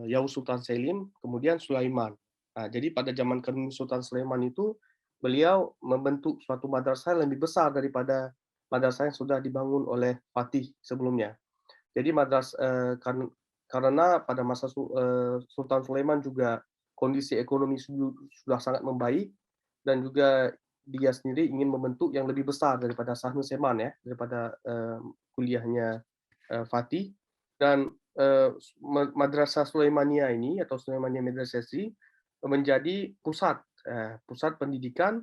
Speaker 3: Yavuz Sultan Selim, kemudian Sulaiman. Nah, jadi pada zaman Kanuni Sultan Sulaiman itu beliau membentuk suatu madrasah yang lebih besar daripada madrasah yang sudah dibangun oleh Fatih sebelumnya. Jadi karena pada masa Sultan Sulaiman juga kondisi ekonomi sudah sangat membaik, dan juga dia sendiri ingin membentuk yang lebih besar daripada Sahnu Seman ya, daripada kuliahnya Fatih. Dan Madrasah Sulaimania ini atau Sulaimania Madrasah menjadi pusat pendidikan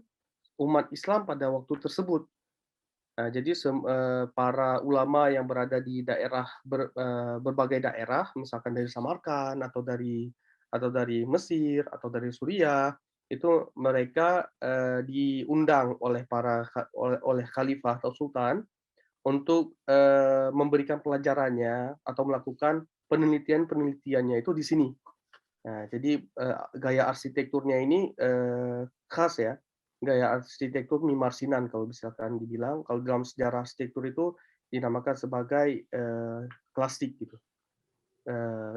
Speaker 3: umat Islam pada waktu tersebut. Jadi para ulama yang berada di berbagai daerah, misalkan dari Samarkand atau dari Mesir atau dari Suriah, itu mereka diundang oleh oleh khalifah atau sultan untuk memberikan pelajarannya atau melakukan penelitiannya itu di sini. Nah, jadi gaya arsitekturnya ini khas ya, gaya arsitektur Mimar Sinan kalau misalkan dibilang. Kalau dalam sejarah arsitektur itu dinamakan sebagai klasik gitu,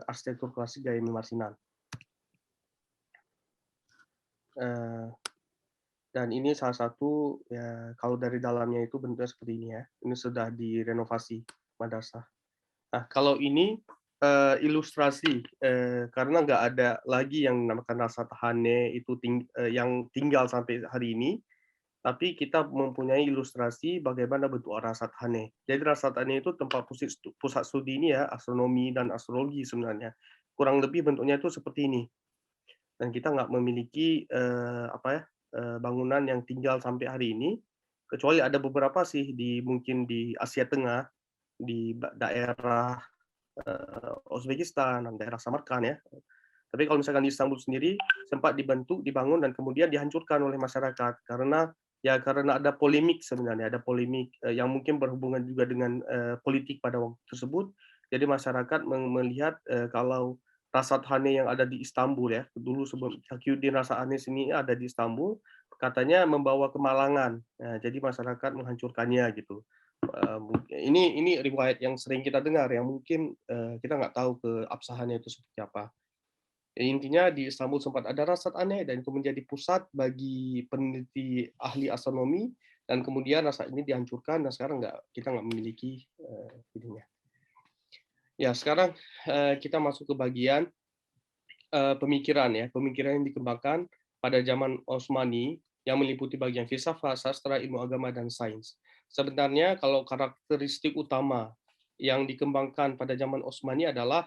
Speaker 3: arsitektur klasik gaya Mimar Sinan. Dan ini salah satu ya, kalau dari dalamnya itu bentuknya seperti ini ya. Ini sudah direnovasi madrasah. Nah, kalau ini ilustrasi, karena nggak ada lagi yang dinamakan Rasathane itu yang tinggal sampai hari ini, tapi kita mempunyai ilustrasi bagaimana bentuk Rasathane. Jadi Rasathane itu tempat pusat studi ini ya, astronomi dan astrologi sebenarnya. Kurang lebih bentuknya itu seperti ini. Dan kita nggak memiliki bangunan yang tinggal sampai hari ini, kecuali ada beberapa sih mungkin di Asia Tengah, di daerah Uzbekistan, daerah Samarkand ya. Tapi kalau misalkan di Istanbul sendiri sempat dibangun dan kemudian dihancurkan oleh masyarakat karena ada polemik sebenarnya, ada polemik yang mungkin berhubungan juga dengan politik pada waktu tersebut. Jadi masyarakat melihat kalau Rasathane yang ada di Istanbul ya, dulu sebelum Taqiyuddin Rasathane sini ada di Istanbul, katanya membawa kemalangan. Nah, jadi masyarakat menghancurkannya gitu. Ini riwayat yang sering kita dengar, yang mungkin kita nggak tahu keabsahannya itu seperti apa. Intinya di Istanbul sempat ada Rasathane dan itu menjadi pusat bagi peneliti ahli astronomi, dan kemudian ini dihancurkan dan sekarang kita nggak memiliki ininya. Ya, sekarang kita masuk ke bagian pemikiran ya. Pemikiran yang dikembangkan pada zaman Utsmani yang meliputi bagian filsafat, sastra, ilmu agama, dan sains. Sebenarnya kalau karakteristik utama yang dikembangkan pada zaman Utsmani adalah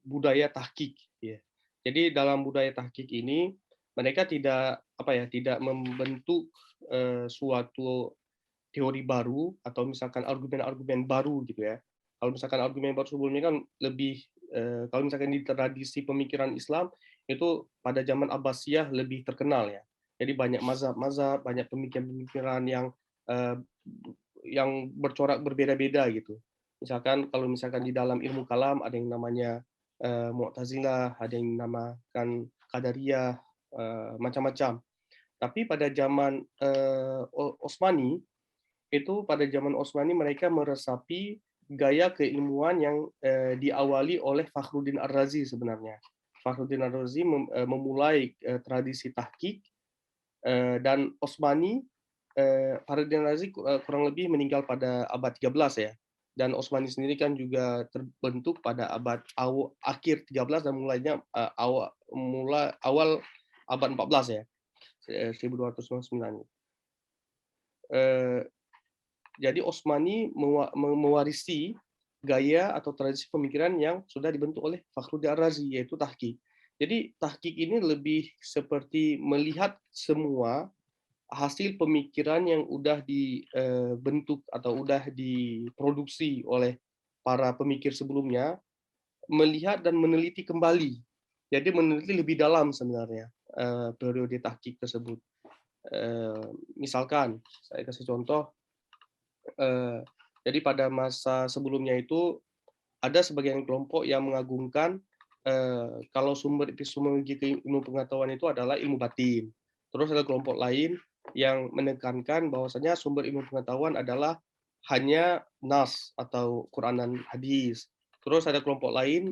Speaker 3: budaya tahqiq. Ya. Jadi dalam budaya tahqiq ini mereka tidak membentuk suatu teori baru atau misalkan argumen-argumen baru gitu ya. Kalau misalkan argumen baru sebelumnya kan lebih kalau misalkan di tradisi pemikiran Islam itu pada zaman Abbasiyah lebih terkenal ya. Jadi banyak mazhab-mazhab, banyak pemikiran-pemikiran yang bercorak berbeda-beda gitu. Kalau misalkan di dalam ilmu kalam ada yang namanya Mu'tazilah, ada yang dinamakan Qadariyah, macam-macam. Tapi pada zaman Utsmani mereka meresapi gaya keilmuan yang diawali oleh Fakhruddin Ar-Razi sebenarnya. Fakhruddin Ar-Razi memulai tradisi tahqiq, dan Utsmani, Fakhruddin Ar-Razi kurang lebih meninggal pada abad 13 ya. Dan Utsmani sendiri kan juga terbentuk pada akhir 13 dan mulainya awal abad 14 ya, 1299. Jadi Utsmani mewarisi gaya atau tradisi pemikiran yang sudah dibentuk oleh Fakhruddin Ar-Razi, yaitu tahqiq. Jadi tahqiq ini lebih seperti melihat semua hasil pemikiran yang udah dibentuk atau udah diproduksi oleh para pemikir sebelumnya, melihat dan meneliti kembali. Jadi meneliti lebih dalam sebenarnya periode tahqiq tersebut. Misalkan saya kasih contoh, jadi pada masa sebelumnya itu ada sebagian kelompok yang mengagungkan kalau sumber epistemologi ilmu pengetahuan itu adalah ilmu batin. Terus ada kelompok lain yang menekankan bahwasanya sumber ilmu pengetahuan adalah hanya nas atau Quran dan hadis. Terus ada kelompok lain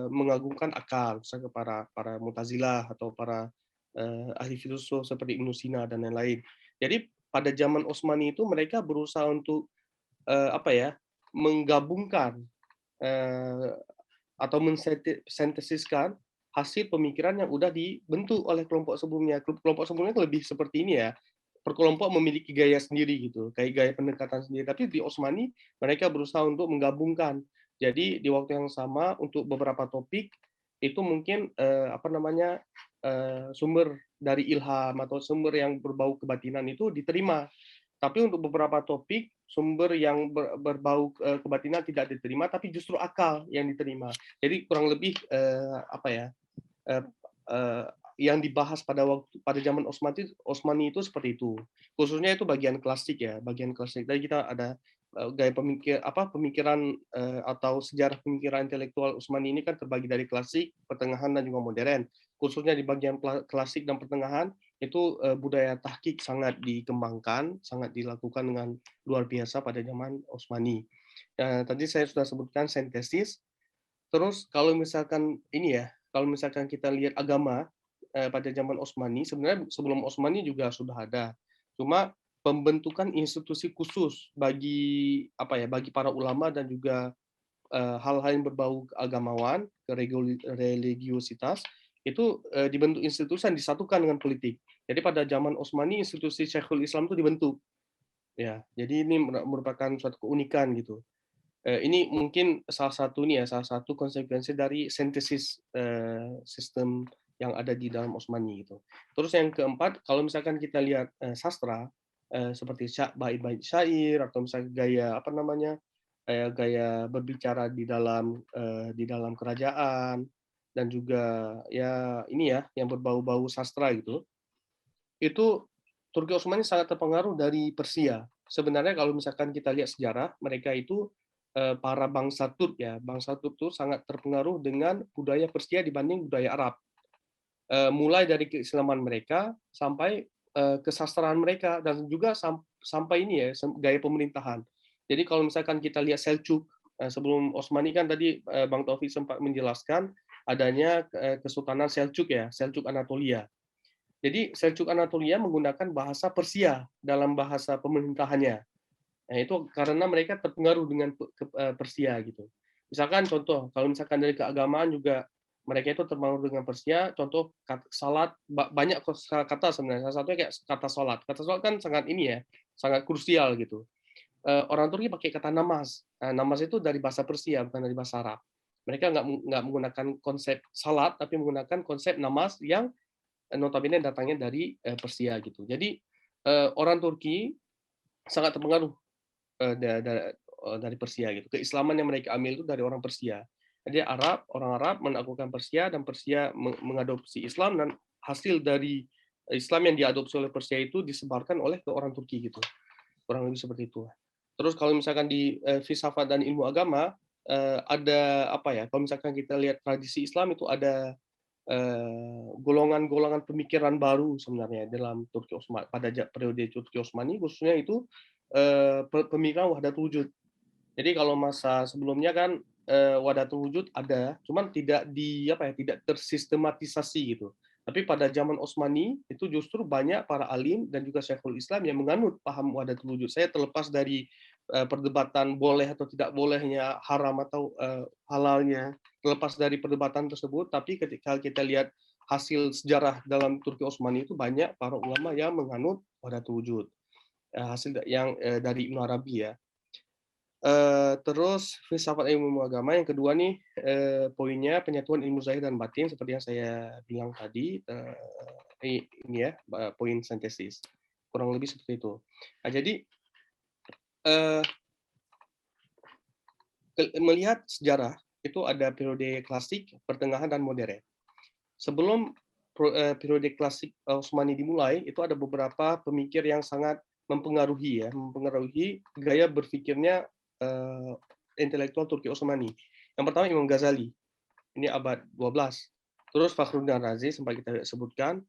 Speaker 3: mengagungkan akal, misalnya para Mu'tazilah atau para ahli filsuf seperti Ibnu Sina dan lain-lain. Jadi pada zaman Utsmani itu mereka berusaha untuk menggabungkan atau mensintesiskan hasil pemikiran yang udah dibentuk oleh kelompok sebelumnya. Kelompok sebelumnya itu lebih seperti ini ya, per kelompok memiliki gaya sendiri gitu, kayak gaya pendekatan sendiri. Tapi di Osmani mereka berusaha untuk menggabungkan. Jadi di waktu yang sama untuk beberapa topik itu mungkin sumber dari ilham atau sumber yang berbau kebatinan itu diterima. Tapi untuk beberapa topik sumber yang berbau kebatinan tidak diterima, tapi justru akal yang diterima. Jadi kurang lebih yang dibahas pada zaman Osmani itu seperti itu. Khususnya itu bagian klasik ya, bagian klasik. Tadi kita ada gaya pemikiran atau sejarah pemikiran intelektual Utsmani ini kan terbagi dari klasik, pertengahan dan juga modern. Khususnya di bagian klasik dan pertengahan itu budaya tahqiq sangat dikembangkan, sangat dilakukan dengan luar biasa pada zaman Utsmani. Tadi saya sudah sebutkan sintesis. Terus kalau misalkan ini ya, kalau misalkan kita lihat agama pada zaman Utsmani, sebenarnya sebelum Utsmani juga sudah ada. Cuma pembentukan institusi khusus bagi bagi para ulama dan juga hal-hal yang berbau keagamawan, religiositas itu dibentuk institusi yang disatukan dengan politik. Jadi pada zaman Utsmani institusi Syekhul Islam itu dibentuk. Ya, jadi ini merupakan suatu keunikan gitu. Ini mungkin salah satu konsekuensi dari sintesis sistem yang ada di dalam Utsmani gitu. Terus yang keempat, kalau misalkan kita lihat sastra seperti bait-bait syair atau misalnya gaya berbicara di dalam kerajaan dan juga ya ini ya yang berbau-bau sastra gitu. Itu Turki Utsmani sangat terpengaruh dari Persia. Sebenarnya kalau misalkan kita lihat sejarah, mereka itu para bangsa Turk ya, bangsa Turk itu sangat terpengaruh dengan budaya Persia dibanding budaya Arab. Mulai dari keislaman mereka sampai kesastraan mereka dan juga sampai ini ya gaya pemerintahan. Jadi kalau misalkan kita lihat Seljuk sebelum Utsmani kan tadi Bang Taufik sempat menjelaskan adanya Kesultanan Seljuk ya, Seljuk Anatolia. Jadi Seljuk Anatolia menggunakan bahasa Persia dalam bahasa pemerintahannya. Nah, itu karena mereka terpengaruh dengan Persia gitu. Misalkan contoh, kalau misalkan dari keagamaan juga mereka itu terpengaruh dengan Persia, contoh salat, banyak kata sebenarnya. Salah satunya kayak kata salat. Kata salat kan sangat ini ya, sangat krusial gitu. Orang Turki pakai kata namaz. Nah, namaz itu dari bahasa Persia, bukan dari bahasa Arab. Mereka nggak menggunakan konsep salat, tapi menggunakan konsep namaz yang notabene datangnya dari Persia gitu. Jadi orang Turki sangat terpengaruh dari Persia gitu. Keislaman yang mereka ambil itu dari orang Persia. Jadi orang Arab menaklukkan Persia dan Persia mengadopsi Islam dan hasil dari Islam yang diadopsi oleh Persia itu disebarkan oleh ke orang Turki gitu. Kurang lebih seperti itu. Terus kalau misalkan di filsafat dan ilmu agama ada Kalau misalkan kita lihat tradisi Islam itu ada golongan-golongan pemikiran baru sebenarnya dalam Turki Utsmani pada periode Turki Utsmani khususnya itu pemikiran wahdatul wujud. Jadi kalau masa sebelumnya kan wahdatul wujud ada, cuman tidak tersistematisasi gitu. Tapi pada zaman Utsmani itu justru banyak para alim dan juga Syekhul Islam yang menganut paham wahdatul wujud. Saya terlepas dari perdebatan boleh atau tidak bolehnya, haram atau halalnya, terlepas dari perdebatan tersebut, tapi ketika kita lihat hasil sejarah dalam Turki Utsmani itu banyak para ulama yang menganut wahdatul wujud. Hasil yang dari Ibnu Arabi ya. Terus filsafat ilmu agama yang kedua nih poinnya penyatuan ilmu zahir dan batin seperti yang saya bilang tadi ini ya poin sintesis kurang lebih seperti itu. Nah, jadi melihat sejarah itu ada periode klasik, pertengahan dan modern. Sebelum periode klasik Utsmani dimulai itu ada beberapa pemikir yang sangat mempengaruhi gaya berpikirnya intelektual Turki Utsmani. Yang pertama Imam Ghazali, ini abad 12. Terus Fakhruddin Razi sempat kita sebutkan,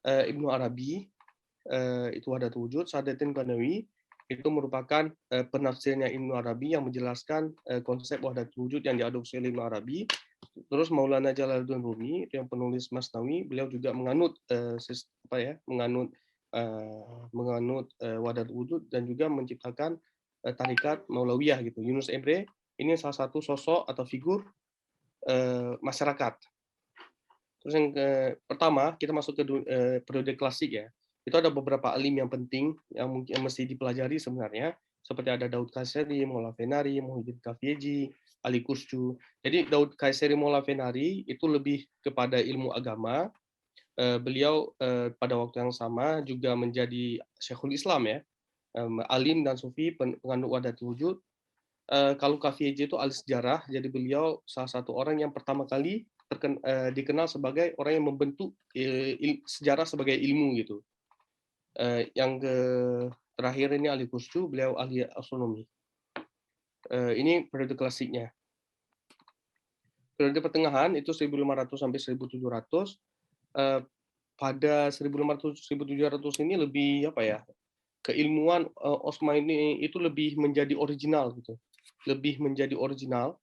Speaker 3: Ibnu Arabi, itu Wahdatul Wujud, Sadruddin Qanawi, itu merupakan penafsirnya Ibnu Arabi yang menjelaskan konsep Wahdatul Wujud yang diadopsi oleh Ibnu Arabi. Terus Maulana Jalaluddin Rumi, yang penulis Masnawi, beliau juga menganut menganut Wahdatul Wujud dan juga menciptakan tarikat Maulawiyah gitu. Yunus Emre ini salah satu sosok atau figur masyarakat. Terus yang pertama kita masuk ke periode klasik ya. Itu ada beberapa alim yang penting yang mungkin mesti dipelajari sebenarnya, seperti ada Daud Kayseri, Molla Fenari, Muhyiddin Kafieji, Ali Kushtu. Jadi Daud Kayseri, Molla Fenari itu lebih kepada ilmu agama. Beliau pada waktu yang sama juga menjadi Syekhul Islam ya, alim dan sufi, penganut wahdatul wujud. Kalau Kafieji itu ahli sejarah, jadi beliau salah satu orang yang pertama kali dikenal sebagai orang yang membentuk sejarah sebagai ilmu gitu. Yang terakhir ini Ali Kushtu, beliau ahli astronomi. Ini periode klasiknya. Periode pertengahan itu 1500 sampai 1700. Pada 1500-1700 ini lebih apa ya? Keilmuan Utsmani itu lebih menjadi original gitu. Lebih menjadi original.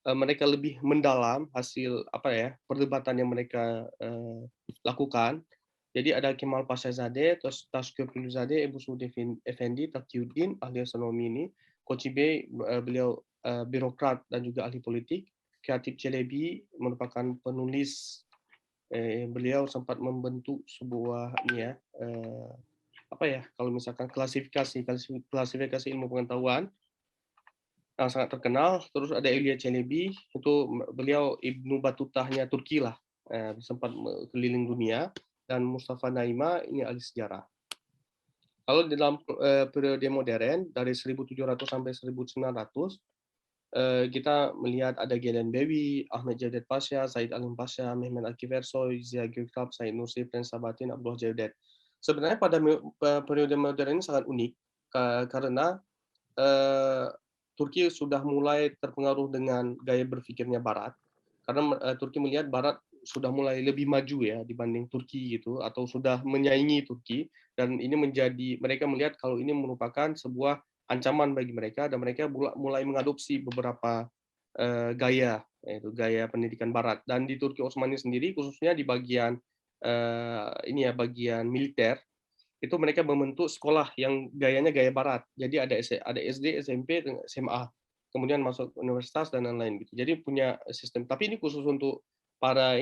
Speaker 3: Mereka lebih mendalam hasil apa ya perdebatan yang mereka lakukan. Jadi ada Kemal Pasazadeh, Tashkir Filuzadeh, Ebu Suud Effendi, Taqiyuddin, ahli astronomi ini, Kochibey, beliau birokrat dan juga ahli politik, Khatib Chelebi merupakan penulis, beliau sempat membentuk sebuah ini ya, apa ya kalau misalkan klasifikasi ilmu pengetahuan yang sangat terkenal. Terus ada Elia Çelebi, itu beliau Ibnu Batutahnya Turki lah, sempat keliling dunia, dan Mustafa Naima ini ahli sejarah. Kalau dalam periode modern dari 1700 sampai 1900 kita melihat ada Gelen Bewi, Ahmed Jawdet Pasha, Said Alim Pasha, Mehmet Akif Ersoy, Zia Gökalp, Said Nursi, Prince Sabatin, Abdullah Jawdet. Sebenarnya pada periode modern ini sangat unik karena Turki sudah mulai terpengaruh dengan gaya berpikirnya Barat, karena Turki melihat Barat sudah mulai lebih maju ya dibanding Turki gitu, atau sudah menyaingi Turki, dan ini mereka melihat kalau ini merupakan sebuah ancaman bagi mereka, dan mereka mulai mengadopsi beberapa gaya, yaitu gaya pendidikan Barat. Dan di Turki Utsmani sendiri, khususnya di bagian bagian militer, itu mereka membentuk sekolah yang gayanya gaya Barat. Jadi ada SD, SMP, SMA, kemudian masuk universitas dan lain-lain gitu. Jadi punya sistem. Tapi ini khusus untuk para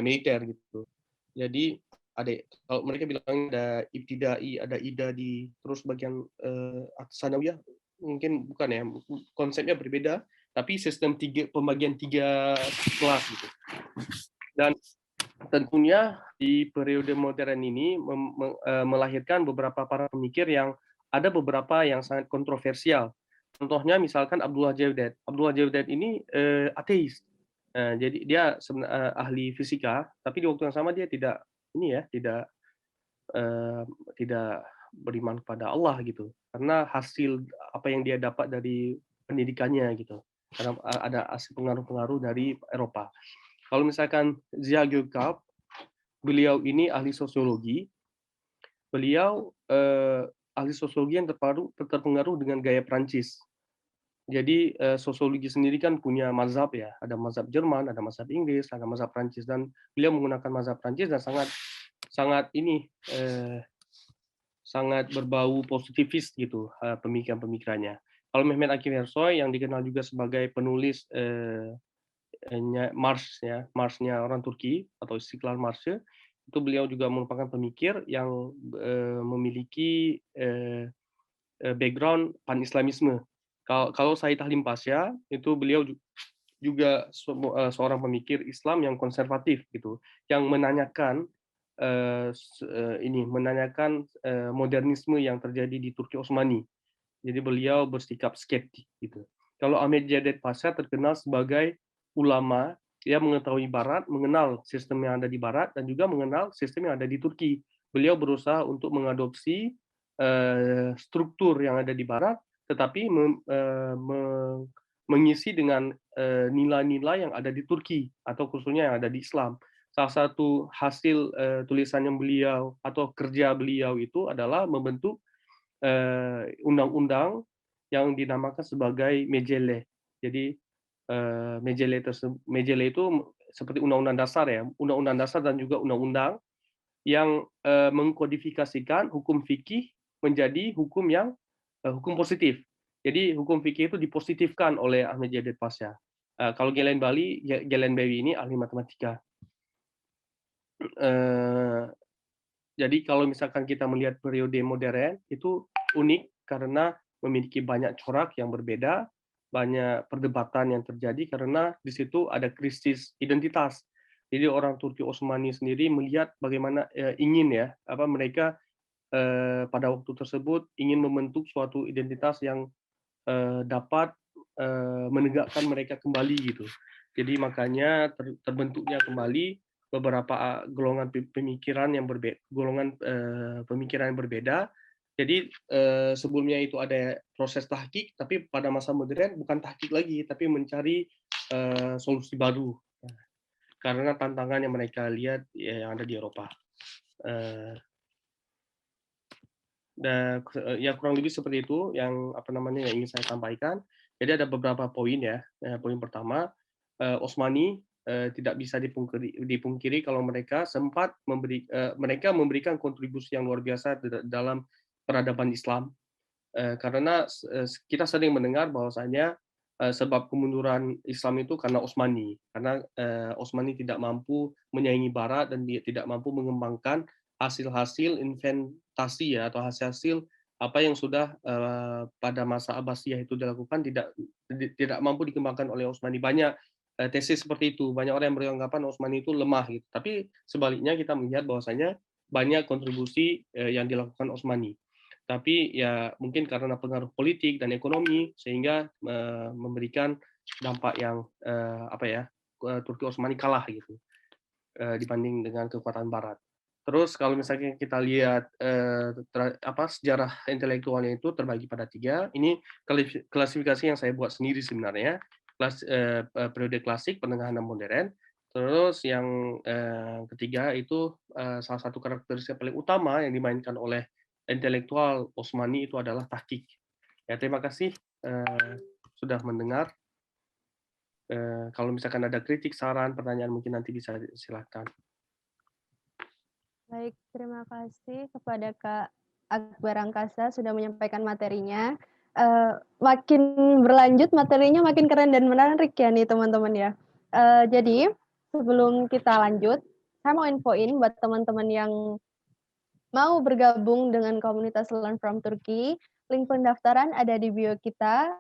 Speaker 3: militer gitu. Jadi kalau mereka bilang ada ibtidai, ada idadi, terus bagian sanawiyah mungkin bukan ya, konsepnya berbeda, tapi sistem pembagian 3 kelas gitu. Dan tentunya di periode modern ini melahirkan beberapa para pemikir yang ada beberapa yang sangat kontroversial. Contohnya misalkan Abdullah Jawdet. Abdullah Jawdet ini ateis. Jadi dia ahli fisika, tapi di waktu yang sama dia tidak beriman kepada Allah gitu. Karena hasil apa yang dia dapat dari pendidikannya gitu. Karena ada hasil pengaruh-pengaruh dari Eropa. Kalau misalkan Zia Gökalp, beliau ini ahli sosiologi. Beliau ahli sosiologi yang terpengaruh dengan gaya Prancis. Jadi sosiologi sendiri kan punya mazhab ya, ada mazhab Jerman, ada mazhab Inggris, ada mazhab Prancis, dan beliau menggunakan mazhab Prancis dan sangat berbau positifis gitu pemikiran-pemikirannya. Kalau Mehmet Akif Ersoy yang dikenal juga sebagai penulis Marsnya orang Turki atau Istiklal Marsy, itu beliau juga merupakan pemikir yang memiliki background pan-Islamisme. Kalau Said Halim Pasha itu beliau juga seorang pemikir Islam yang konservatif gitu, yang menanyakan modernisme yang terjadi di Turki Utsmani. Jadi beliau bersikap skeptik gitu. Kalau Ahmed Jawdet Pasha terkenal sebagai ulama yang mengetahui Barat, mengenal sistem yang ada di Barat, dan juga mengenal sistem yang ada di Turki. Beliau berusaha untuk mengadopsi struktur yang ada di Barat, tetapi mengisi dengan nilai-nilai yang ada di Turki, atau khususnya yang ada di Islam. Salah satu hasil tulisan yang beliau atau kerja beliau itu adalah membentuk undang-undang yang dinamakan sebagai Mecelle. Jadi Mecelle itu seperti undang-undang dasar ya, undang-undang dasar dan juga undang-undang yang mengkodifikasikan hukum fikih menjadi hukum yang hukum positif. Jadi hukum fikih itu dipositifkan oleh Ahmad Jadid Pasha. Kalau Galen Bawi ini ahli matematika. Jadi kalau misalkan kita melihat periode modern itu unik karena memiliki banyak corak yang berbeda, banyak perdebatan yang terjadi karena di situ ada krisis identitas. Jadi orang Turki Osmani sendiri melihat bagaimana mereka pada waktu tersebut ingin membentuk suatu identitas yang dapat menegakkan mereka kembali gitu. Jadi makanya terbentuknya kembali beberapa golongan pemikiran yang berbeda. Jadi sebelumnya itu ada proses tahqiq, tapi pada masa modern bukan tahqiq lagi, tapi mencari solusi baru karena tantangan yang mereka lihat yang ada di Eropa. Dan ya kurang lebih seperti itu yang ingin saya sampaikan. Jadi ada beberapa poin ya. Poin pertama, Osmani tidak bisa dipungkiri kalau mereka sempat memberikan kontribusi yang luar biasa dalam peradaban Islam. Karena kita sering mendengar bahwasanya sebab kemunduran Islam itu karena Osmani, karena Osmani tidak mampu menyaingi Barat dan dia tidak mampu mengembangkan hasil-hasil inventasi atau hasil-hasil apa yang sudah pada masa Abbasiyah itu dilakukan tidak mampu dikembangkan oleh Osmani. Banyak tesis seperti itu, banyak orang yang beranggapan Osmani itu lemah gitu. Tapi sebaliknya kita melihat bahwasanya banyak kontribusi yang dilakukan Osmani. Tapi ya mungkin karena pengaruh politik dan ekonomi sehingga memberikan dampak yang Turki Osmani kalah gitu dibanding dengan kekuatan Barat. Terus kalau misalnya kita lihat sejarah intelektualnya itu terbagi pada 3. Ini klasifikasi yang saya buat sendiri sebenarnya. Periode klasik, pertengahan dan modern. Terus yang ketiga itu salah satu karakteristik paling utama yang dimainkan oleh intelektual Osmani itu adalah tahqiq. Ya, terima kasih sudah mendengar. Kalau misalkan ada kritik, saran, pertanyaan mungkin nanti bisa silakan.
Speaker 1: Baik, terima kasih kepada Kak Akbar Angkasa sudah menyampaikan materinya. Makin berlanjut materinya makin keren dan menarik ya nih teman-teman ya. Jadi sebelum kita lanjut, saya mau infoin buat teman-teman yang mau bergabung dengan komunitas Learn from Turkey, link pendaftaran ada di bio kita.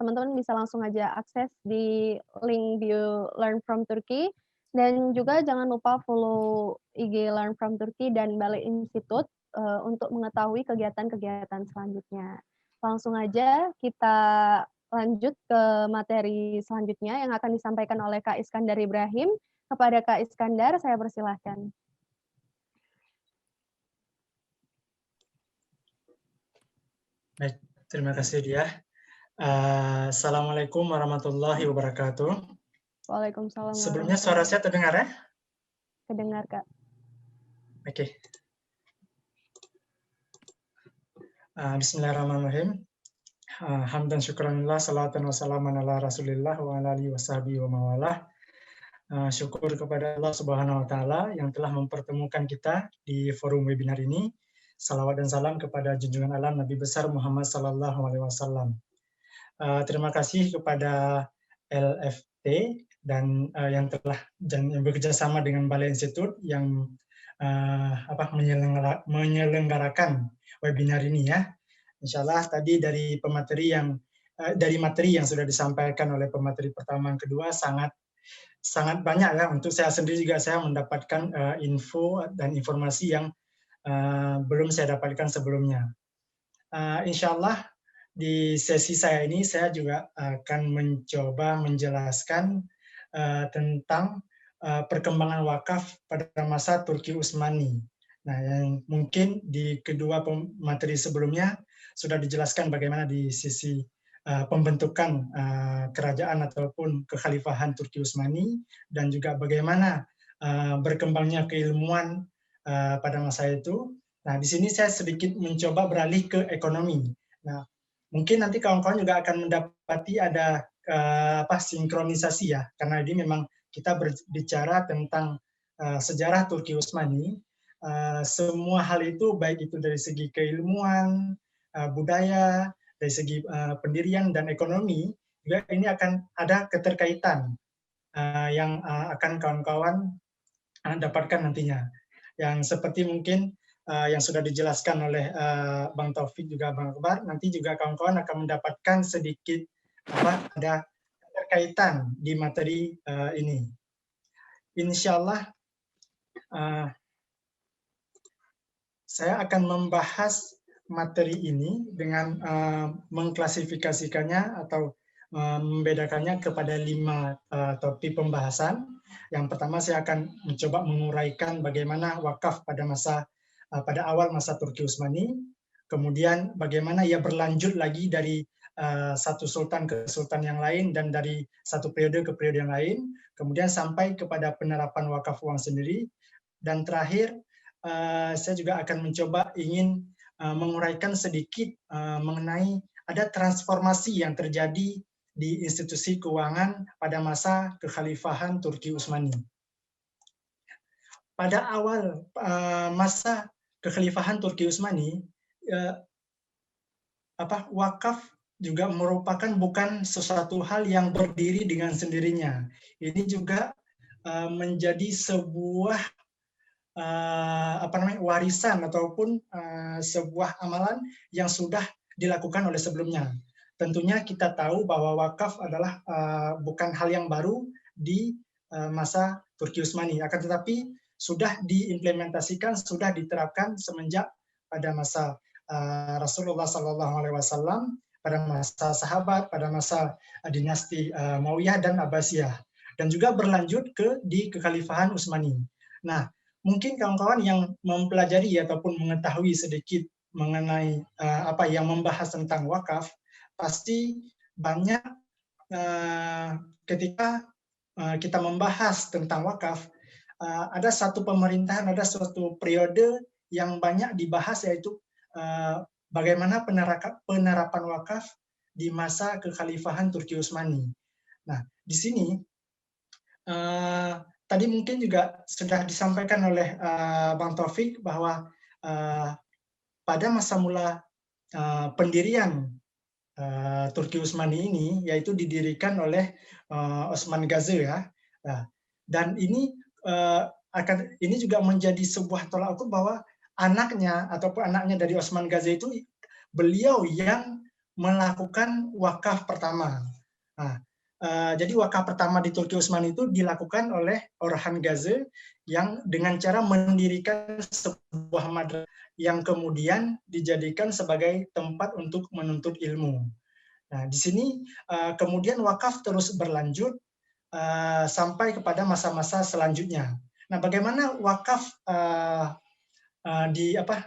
Speaker 1: Teman-teman bisa langsung aja akses di link bio Learn from Turkey. Dan juga jangan lupa follow IG Learn from Turkey dan Bali Institute untuk mengetahui kegiatan-kegiatan selanjutnya. Langsung aja kita lanjut ke materi selanjutnya yang akan disampaikan oleh Kak Iskandar Ibrahim. Kepada Kak Iskandar, saya persilahkan.
Speaker 4: Baik, terima kasih dia. Assalamualaikum warahmatullahi wabarakatuh.
Speaker 1: Waalaikumsalam.
Speaker 4: Sebelumnya suara saya terdengar ya?
Speaker 1: Terdengar, Kak.
Speaker 4: Oke. Bismillahirrahmanirrahim. Hamdan syukranillah, salatan wassalaman ala rasulillah wa ala alihi wasahbihi wa mawalah. Syukur kepada Allah Subhanahu wa Ta'ala yang telah mempertemukan kita di forum webinar ini. Salawat dan salam kepada junjungan alam Nabi besar Muhammad sallallahu alaihi wasallam. Terima kasih kepada LFT dan yang bekerja sama dengan Balai Institute yang menyelenggarakan webinar ini ya. Insya Allah tadi dari materi yang sudah disampaikan oleh pemateri pertama dan kedua sangat banyak ya. Untuk saya sendiri juga saya mendapatkan info dan informasi yang belum saya dapatkan sebelumnya. Insya Allah di sesi saya ini saya juga akan mencoba menjelaskan tentang perkembangan wakaf pada masa Turki Utsmani. Nah, yang mungkin di kedua materi sebelumnya sudah dijelaskan bagaimana di sisi pembentukan kerajaan ataupun kekhalifahan Turki Utsmani dan juga bagaimana berkembangnya keilmuan pada masa itu. Nah, di sini saya sedikit mencoba beralih ke ekonomi. Nah, mungkin nanti kawan-kawan juga akan mendapati ada sinkronisasi ya, karena ini memang kita berbicara tentang sejarah Turki Utsmani. Semua hal itu baik itu dari segi keilmuan, budaya, dari segi pendirian dan ekonomi, juga ini akan ada keterkaitan yang akan kawan-kawan dapatkan nantinya. Yang seperti mungkin yang sudah dijelaskan oleh Bang Taufik juga Bang Akbar, nanti juga kawan-kawan akan mendapatkan sedikit ada keterkaitan di materi ini. Insya Allah saya akan membahas materi ini dengan mengklasifikasikannya atau membedakannya kepada 5 topik pembahasan. Yang pertama saya akan mencoba menguraikan bagaimana wakaf pada awal masa Turki Utsmani, kemudian bagaimana ia berlanjut lagi dari satu sultan ke sultan yang lain dan dari satu periode ke periode yang lain, kemudian sampai kepada penerapan wakaf uang sendiri, dan terakhir saya juga akan mencoba ingin menguraikan sedikit mengenai ada transformasi yang terjadi di institusi keuangan pada masa kekhalifahan Turki Utsmani. Pada awal masa kekhalifahan Turki Utsmani, wakaf juga merupakan bukan sesuatu hal yang berdiri dengan sendirinya. Ini juga menjadi sebuah warisan ataupun sebuah amalan yang sudah dilakukan oleh sebelumnya. Tentunya kita tahu bahwa wakaf adalah bukan hal yang baru di masa Turki Utsmani, akan tetapi sudah diimplementasikan, sudah diterapkan semenjak pada masa Rasulullah SAW, pada masa sahabat, pada masa dinasti Umayyah dan Abbasiyah, dan juga berlanjut di kekhalifahan Utsmani. Nah, mungkin kawan-kawan yang mempelajari ataupun mengetahui sedikit mengenai yang membahas tentang wakaf, pasti banyak ketika kita membahas tentang wakaf, ada satu pemerintahan, ada suatu periode yang banyak dibahas, yaitu bagaimana penerapan wakaf di masa kekhalifahan Turki Utsmani. Nah, di sini tadi mungkin juga sudah disampaikan oleh Bang Taufik bahwa pada masa mula pendirian Turki Utsmani ini, yaitu didirikan oleh Osman Gazi ya. Nah, dan ini ini juga menjadi sebuah tolak ukur bahwa anaknya dari Osman Gazi itu beliau yang melakukan wakaf pertama. Nah, jadi wakaf pertama di Turki Utsmani itu dilakukan oleh Orhan Gazi yang dengan cara mendirikan sebuah madrasah yang kemudian dijadikan sebagai tempat untuk menuntut ilmu. Nah, di sini kemudian wakaf terus berlanjut sampai kepada masa-masa selanjutnya. Nah, bagaimana wakaf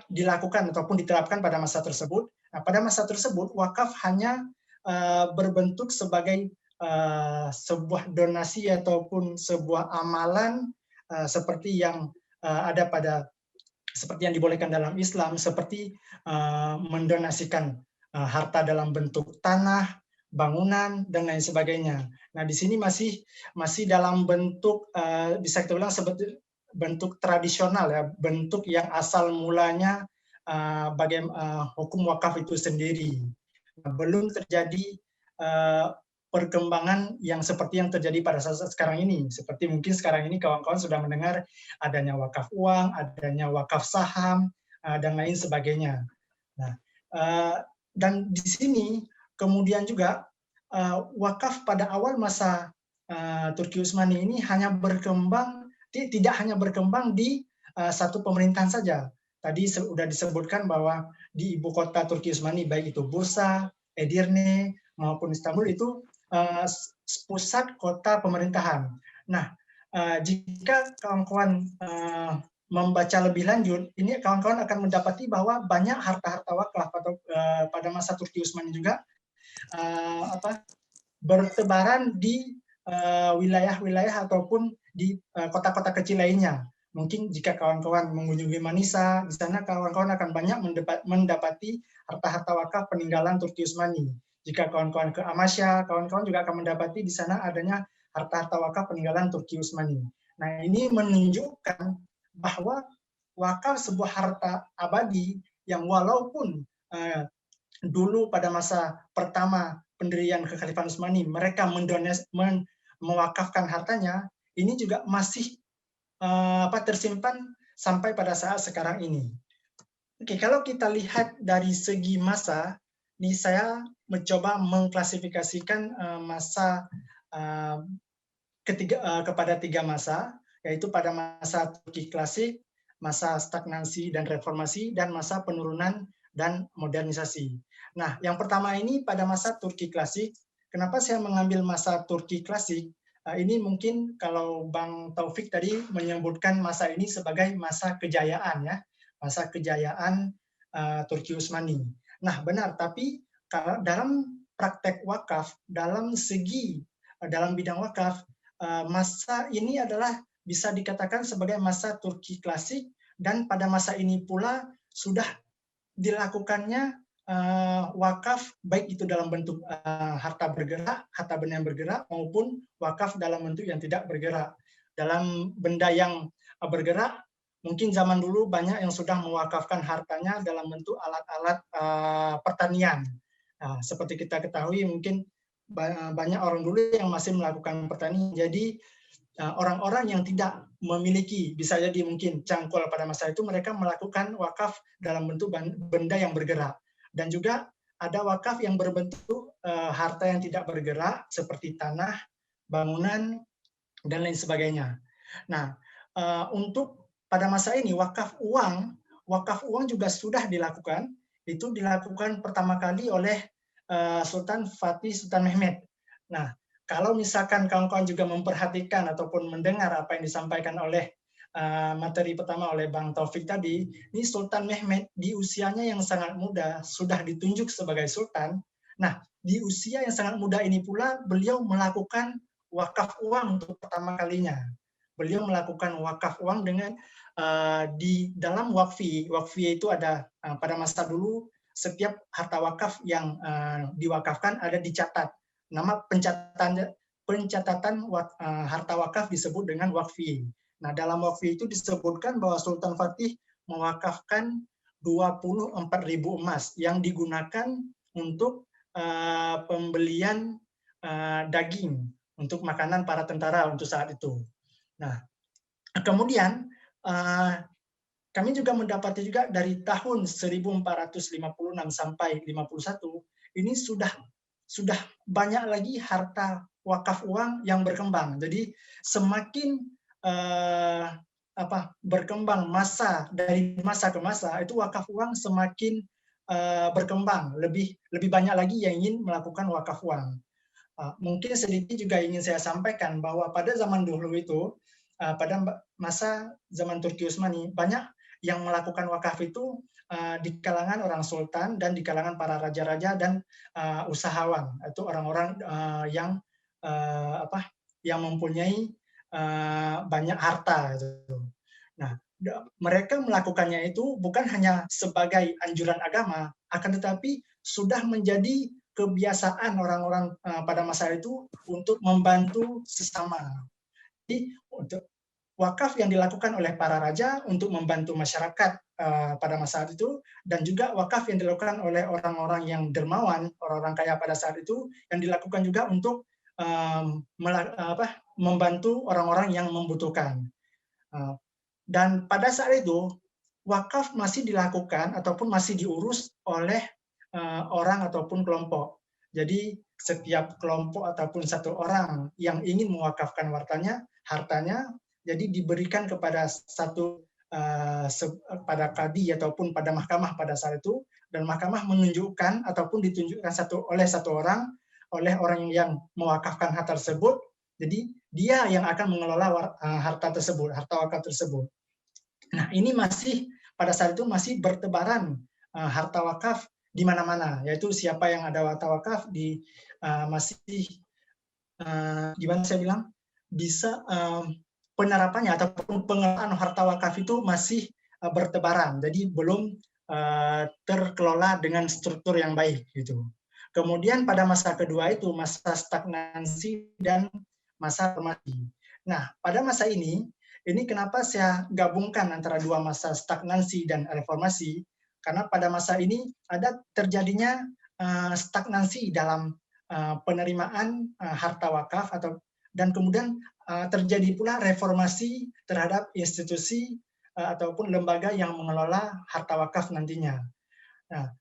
Speaker 4: dilakukan ataupun diterapkan pada masa tersebut? Nah, pada masa tersebut wakaf hanya berbentuk sebagai sebuah donasi ataupun sebuah amalan seperti yang ada seperti yang dibolehkan dalam Islam, seperti mendonasikan harta dalam bentuk tanah, bangunan, dan lain sebagainya. Nah, di sini masih dalam bentuk bisa kita bilang seperti bentuk tradisional ya, bentuk yang asal mulanya bagaimana hukum wakaf itu sendiri. Nah, belum terjadi perkembangan yang seperti yang terjadi pada saat sekarang ini. Seperti mungkin sekarang ini kawan-kawan sudah mendengar adanya wakaf uang, adanya wakaf saham, dan lain sebagainya. Nah, dan di sini kemudian juga wakaf pada awal masa Turki Utsmani ini tidak hanya berkembang di satu pemerintahan saja. Tadi sudah disebutkan bahwa di ibu kota Turki Utsmani, baik itu Bursa, Edirne, maupun Istanbul, itu pusat kota pemerintahan. Nah, jika kawan-kawan membaca lebih lanjut, ini kawan-kawan akan mendapati bahwa banyak harta-harta wakaf atau pada masa Turki Utsmani juga bertebaran di wilayah-wilayah ataupun di kota-kota kecil lainnya. Mungkin jika kawan-kawan mengunjungi Manisa, di sana kawan-kawan akan banyak mendapati harta-harta wakaf peninggalan Turki Utsmani. Jika kawan-kawan ke Amasya, kawan-kawan juga akan mendapati di sana adanya harta-harta wakaf peninggalan Turki Utsmani. Nah, ini menunjukkan bahwa wakaf sebuah harta abadi yang walaupun dulu pada masa pertama pendirian Kekhalifahan Utsmani mereka mewakafkan hartanya, ini juga masih tersimpan sampai pada saat sekarang ini. Oke, kalau kita lihat dari segi masa, ini saya mencoba mengklasifikasikan masa kepada 3 masa, yaitu pada masa Turki klasik, masa stagnansi dan reformasi, dan masa penurunan dan modernisasi. Nah, yang pertama ini pada masa Turki klasik. Kenapa saya mengambil masa Turki klasik? Ini mungkin kalau Bang Taufik tadi menyebutkan masa ini sebagai masa kejayaan, ya, masa kejayaan Turki Utsmani. Nah, benar, tapi dalam praktek wakaf, dalam bidang wakaf, masa ini adalah bisa dikatakan sebagai masa Turki klasik, dan pada masa ini pula sudah dilakukannya wakaf, baik itu dalam bentuk harta bergerak, harta benda yang bergerak, maupun wakaf dalam bentuk yang tidak bergerak. Dalam benda yang bergerak, mungkin zaman dulu banyak yang sudah mewakafkan hartanya dalam bentuk alat-alat pertanian. Nah, seperti kita ketahui, mungkin banyak orang dulu yang masih melakukan pertanian. Jadi orang-orang yang tidak memiliki, bisa jadi mungkin cangkul pada masa itu, mereka melakukan wakaf dalam bentuk benda yang bergerak. Dan juga ada wakaf yang berbentuk harta yang tidak bergerak, seperti tanah, bangunan, dan lain sebagainya. Nah, untuk pada masa ini wakaf uang juga sudah dilakukan. Itu dilakukan pertama kali oleh Sultan Fatih Sultan Mehmed. Nah, kalau misalkan kawan-kawan juga memperhatikan ataupun mendengar apa yang disampaikan oleh materi pertama oleh Bang Taufik tadi, ini Sultan Mehmed di usianya yang sangat muda sudah ditunjuk sebagai sultan. Nah, di usia yang sangat muda ini pula beliau melakukan wakaf uang untuk pertama kalinya. Beliau melakukan wakaf uang dengan di dalam wakfi. Wakfi itu ada pada masa dulu, setiap harta wakaf yang diwakafkan ada dicatat. Nama pencatatan harta wakaf disebut dengan wakfi. Nah, dalam wakfi itu disebutkan bahwa Sultan Fatih mewakafkan 24.000 emas yang digunakan untuk pembelian daging untuk makanan para tentara untuk saat itu. Nah, kemudian kami juga mendapati juga dari tahun 1456 sampai 51 ini sudah banyak lagi harta wakaf uang yang berkembang. Jadi semakin berkembang masa, dari masa ke masa, itu wakaf uang semakin berkembang, lebih banyak lagi yang ingin melakukan wakaf uang. Mungkin sedikit juga ingin saya sampaikan bahwa pada zaman dulu itu, pada masa zaman Turki Utsmani, banyak yang melakukan wakaf itu di kalangan orang sultan dan di kalangan para raja-raja dan usahawan. Itu orang-orang yang mempunyai banyak harta. Nah, mereka melakukannya itu bukan hanya sebagai anjuran agama, akan tetapi sudah menjadi kebiasaan orang-orang pada masa itu untuk membantu sesama. Jadi untuk wakaf yang dilakukan oleh para raja untuk membantu masyarakat pada masa itu, dan juga wakaf yang dilakukan oleh orang-orang yang dermawan, orang-orang kaya pada saat itu, yang dilakukan juga untuk membantu orang-orang yang membutuhkan. Dan pada saat itu wakaf masih dilakukan ataupun masih diurus oleh orang ataupun kelompok. Jadi setiap kelompok ataupun satu orang yang ingin mewakafkan hartanya, jadi diberikan kepada pada kadi ataupun pada mahkamah pada saat itu, dan mahkamah menunjukkan ataupun ditunjukkan oleh satu orang, oleh orang yang mewakafkan harta tersebut. Jadi dia yang akan mengelola harta wakaf tersebut. Nah, ini masih pada saat itu masih bertebaran harta wakaf di mana-mana, yaitu siapa yang ada harta wakaf masih gimana saya bilang, bisa penerapannya ataupun pengelolaan harta wakaf itu masih bertebaran, jadi belum terkelola dengan struktur yang baik gitu. Kemudian pada masa kedua itu masa stagnansi dan masa reformasi. Nah, pada masa ini kenapa saya gabungkan antara dua masa stagnansi dan reformasi? karena pada masa ini ada terjadinya stagnansi dalam penerimaan harta wakaf dan kemudian terjadi pula reformasi terhadap institusi ataupun lembaga yang mengelola harta wakaf nantinya. Nah,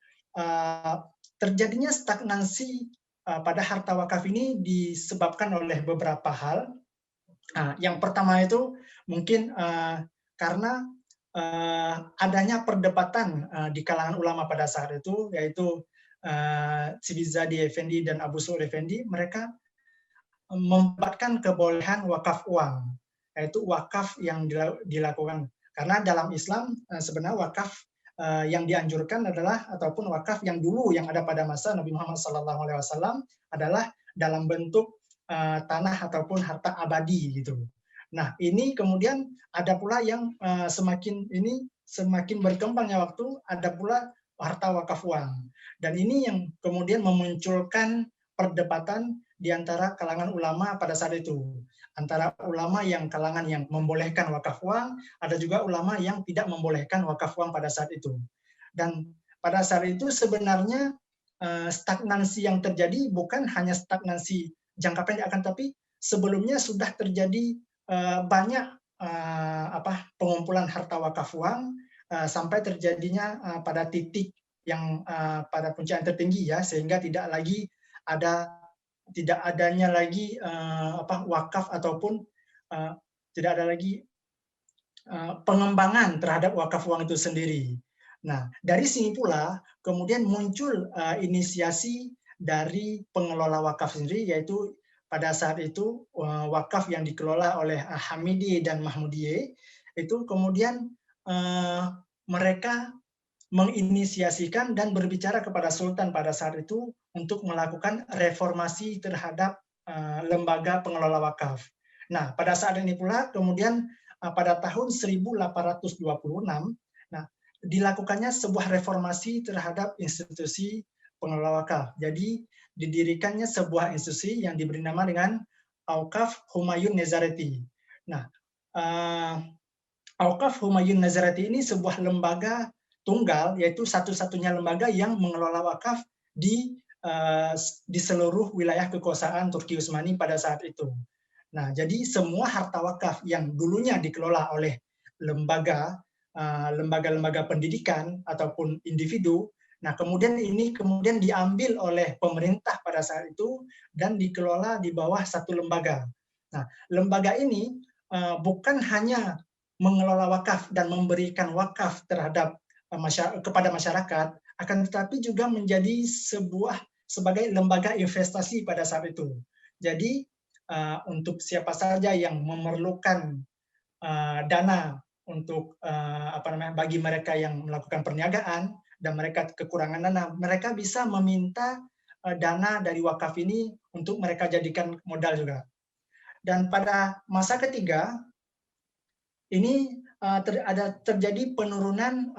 Speaker 4: terjadinya stagnansi pada harta wakaf ini disebabkan oleh beberapa hal. Yang pertama itu mungkin karena adanya perdebatan di kalangan ulama pada saat itu, yaitu Sidi Zadi Effendi dan Abu Su'ud Effendi, mereka memperdebatkan kebolehan wakaf uang, yaitu wakaf yang dilakukan. Karena dalam Islam sebenarnya wakaf yang dianjurkan adalah, ataupun wakaf yang dulu yang ada pada masa Nabi Muhammad SAW adalah dalam bentuk tanah ataupun harta abadi gitu. Nah, ini kemudian ada pula yang semakin berkembangnya waktu, ada pula harta wakaf uang. Dan ini yang kemudian memunculkan perdebatan di antara kalangan ulama pada saat itu. Antara ulama yang kalangan yang membolehkan wakaf uang, ada juga ulama yang tidak membolehkan wakaf uang pada saat itu. Dan pada saat itu sebenarnya stagnansi yang terjadi bukan hanya stagnansi jangka pendek, akan tapi sebelumnya sudah terjadi banyak pengumpulan harta wakaf uang sampai terjadinya pada titik yang pada puncak yang tertinggi ya, sehingga tidak adanya lagi wakaf ataupun tidak ada lagi pengembangan terhadap wakaf uang itu sendiri. Nah, dari sini pula kemudian muncul inisiasi dari pengelola wakaf sendiri, yaitu pada saat itu wakaf yang dikelola oleh Hamidi dan Mahmudiyeh, itu kemudian mereka menginisiasikan dan berbicara kepada Sultan pada saat itu untuk melakukan reformasi terhadap lembaga pengelola wakaf. Nah, pada saat ini pula kemudian pada tahun 1826, nah, dilakukannya sebuah reformasi terhadap institusi pengelola wakaf. Jadi didirikannya sebuah institusi yang diberi nama dengan Auqaf Humayun Nezareti. Nah, Auqaf Humayun Nezareti ini sebuah lembaga tunggal, yaitu satu-satunya lembaga yang mengelola wakaf di seluruh wilayah kekuasaan Turki Utsmani pada saat itu. Nah, jadi semua harta wakaf yang dulunya dikelola oleh lembaga-lembaga pendidikan ataupun individu, nah kemudian diambil oleh pemerintah pada saat itu dan dikelola di bawah satu lembaga. Nah, lembaga ini bukan hanya mengelola wakaf dan memberikan wakaf kepada masyarakat, akan tetapi juga menjadi sebagai lembaga investasi pada saat itu. Jadi untuk siapa saja yang memerlukan dana untuk bagi mereka yang melakukan perniagaan dan mereka kekurangan dana, mereka bisa meminta dana dari wakaf ini untuk mereka jadikan modal juga. Dan pada masa ketiga ini terjadi penurunan